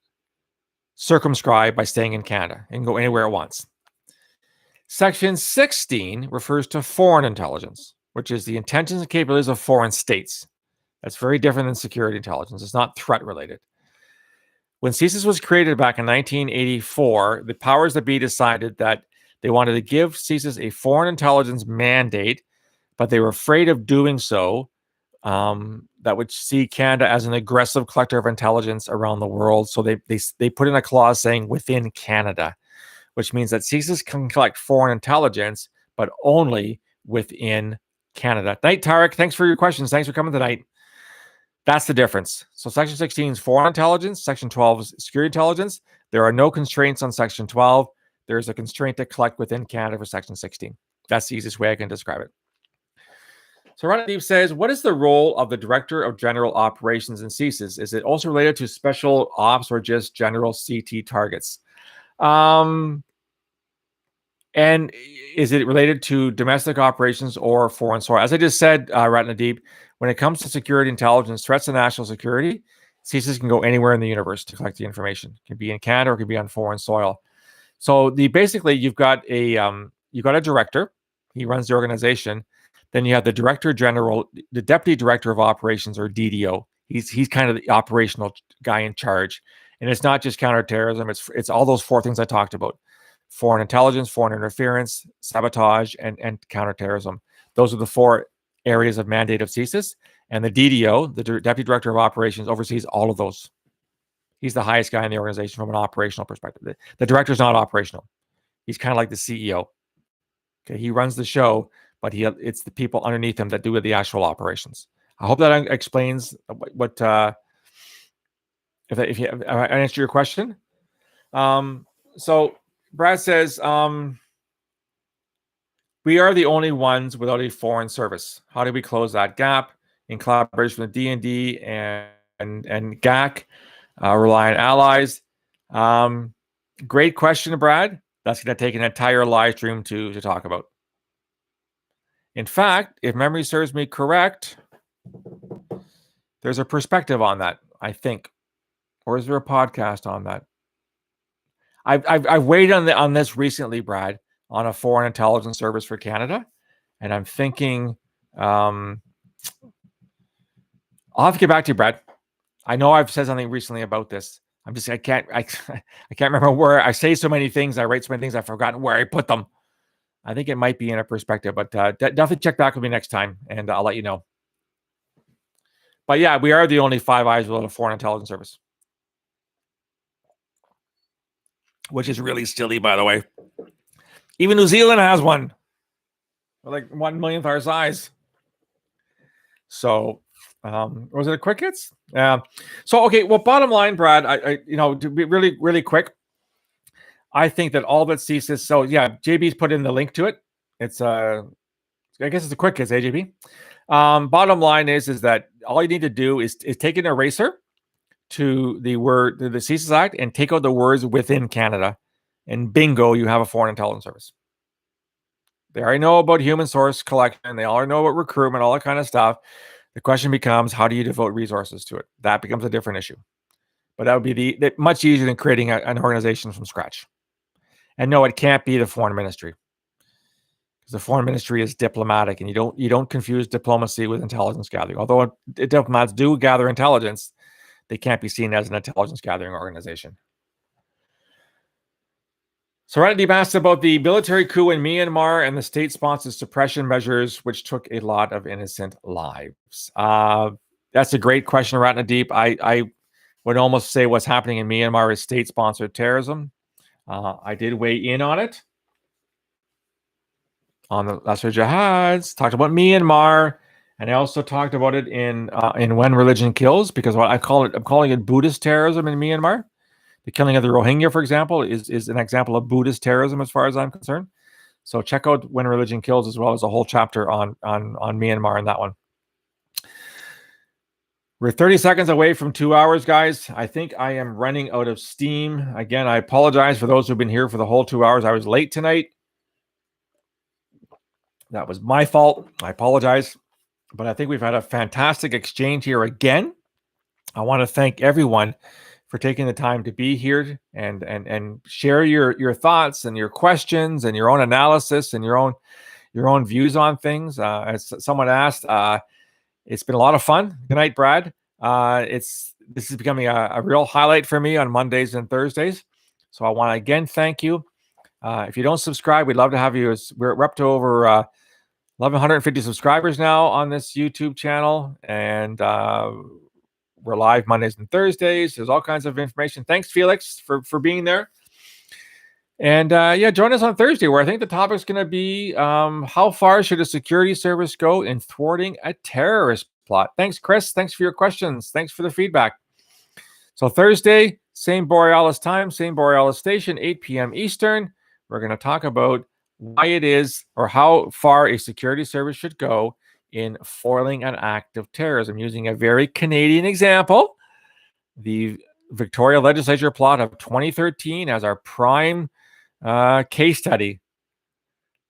circumscribed by staying in Canada. It can go anywhere it wants. Section 16 refers to foreign intelligence, which is the intentions and capabilities of foreign states. That's very different than security intelligence. It's not threat related. When CSIS was created back in 1984, the powers that be decided that they wanted to give CSIS a foreign intelligence mandate, but they were afraid of doing so. That would see Canada as an aggressive collector of intelligence around the world. So they put in a clause saying within Canada, which means that CSIS can collect foreign intelligence, but only within Canada. Night, Tarek. Thanks for your questions. Thanks for coming tonight. That's the difference. So Section 16 is foreign intelligence. Section 12 is security intelligence. There are no constraints on Section 12. There's a constraint to collect within Canada for Section 16. That's the easiest way I can describe it. So Randeep says, what is the role of the Director of General Operations in CSIS? Is it also related to special ops or just general CT targets? And is it related to domestic operations or foreign soil? As I just said, Ratnadeep, when it comes to security intelligence, threats to national security, CSIS can go anywhere in the universe to collect the information. It can be in Canada or it can be on foreign soil. So basically you've got a director. He runs the organization. Then you have the Director General, the Deputy Director of Operations, or DDO. He's kind of the operational guy in charge. And it's not just counterterrorism. It's all those 4 things I talked about: foreign intelligence, foreign interference, sabotage, and counterterrorism. Those are the 4 areas of mandate of CSIS. And the DDO, the Deputy Director of Operations, oversees all of those. He's the highest guy in the organization from an operational perspective. The director's not operational. He's kind of like the CEO. Okay, he runs the show, but it's the people underneath him that do the actual operations. I hope that explains what if I answered your question. So Brad says, we are the only ones without a foreign service. How do we close that gap in collaboration with D&D and GAC, rely on allies? Great question, Brad. That's going to take an entire live stream to talk about. In fact, if memory serves me correct, there's a perspective on that, I think. Or is there a podcast on that? I've weighed on this recently, Brad, on a foreign intelligence service for Canada, and I'm thinking I'll have to get back to you, Brad. I know I've said something recently about this. I can't remember where. I say so many things, I write so many things, I've forgotten where I put them. I think it might be in a perspective, but definitely check back with me next time, and I'll let you know. But yeah, we are the only Five Eyes without a foreign intelligence service, which is really silly, by the way. Even New Zealand has one, like 1 millionth our size. So, was it a quick hits? Yeah. So, okay. Well, bottom line, Brad, I to be really, really quick, I think that all that CSIS. So, yeah, JB's put in the link to it. It's I guess it's a quick hits, JB. Bottom line is that all you need to do is take an eraser to the CSIS Act and take out the words within Canada, and bingo, you have a foreign intelligence service. They already know about human source collection. They already know about recruitment, all that kind of stuff. The question becomes, how do you devote resources to it? That becomes a different issue. But that would be the much easier than creating an organization from scratch. And no, it can't be the foreign ministry, because the foreign ministry is diplomatic, and you don't confuse diplomacy with intelligence gathering. Although diplomats do gather intelligence, they can't be seen as an intelligence gathering organization. So Randeep asked about the military coup in Myanmar and the state-sponsored suppression measures, which took a lot of innocent lives. That's a great question, Randeep. I would almost say what's happening in Myanmar is state-sponsored terrorism. I did weigh in on it on the Lesser Jihads. Talked about Myanmar, and I also talked about it in When Religion Kills, because I'm calling it Buddhist terrorism in Myanmar. The killing of the Rohingya, for example, is an example of Buddhist terrorism as far as I'm concerned. So check out When Religion Kills, as well as a whole chapter on Myanmar in that one. We're 30 seconds away from 2 hours, guys. I think I am running out of steam. Again, I apologize for those who've been here for the whole 2 hours. I was late tonight. That was my fault. I apologize. But I think we've had a fantastic exchange here again. I want to thank everyone for taking the time to be here and share your thoughts and your questions and your own analysis and your own views on things. As someone asked, it's been a lot of fun. Good night, Brad. This is becoming a real highlight for me on Mondays and Thursdays. So I want to again thank you. If you don't subscribe, we'd love to have you. We're up to over 1,150 subscribers now on this YouTube channel, and we're live Mondays and Thursdays. There's all kinds of information. Thanks, Felix, for being there. And join us on Thursday, where I think the topic's going to be how far should a security service go in thwarting a terrorist plot? Thanks, Chris. Thanks for your questions. Thanks for the feedback. So Thursday, same Borealis time, same Borealis station, 8 p.m. Eastern. We're going to talk about why it is or how far a security service should go in foiling an act of terrorism, using a very Canadian example, the Victoria Legislature plot of 2013 as our prime case study.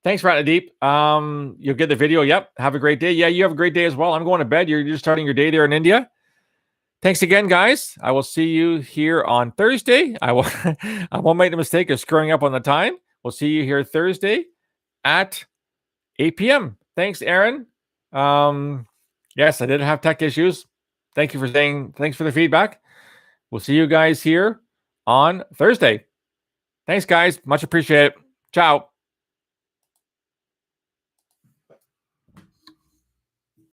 Thanks, Ratnadeep. You'll get the video. Yep. Have a great day. Yeah, you have a great day as well. I'm going to bed. You're starting your day there in India. Thanks again, guys. I will see you here on Thursday. I won't make the mistake of screwing up on the time. We'll see you here Thursday at 8 p.m. Thanks, Aaron. Yes, I did have tech issues. Thanks for the feedback. We'll see you guys here on Thursday. Thanks, guys. Much appreciated. Ciao.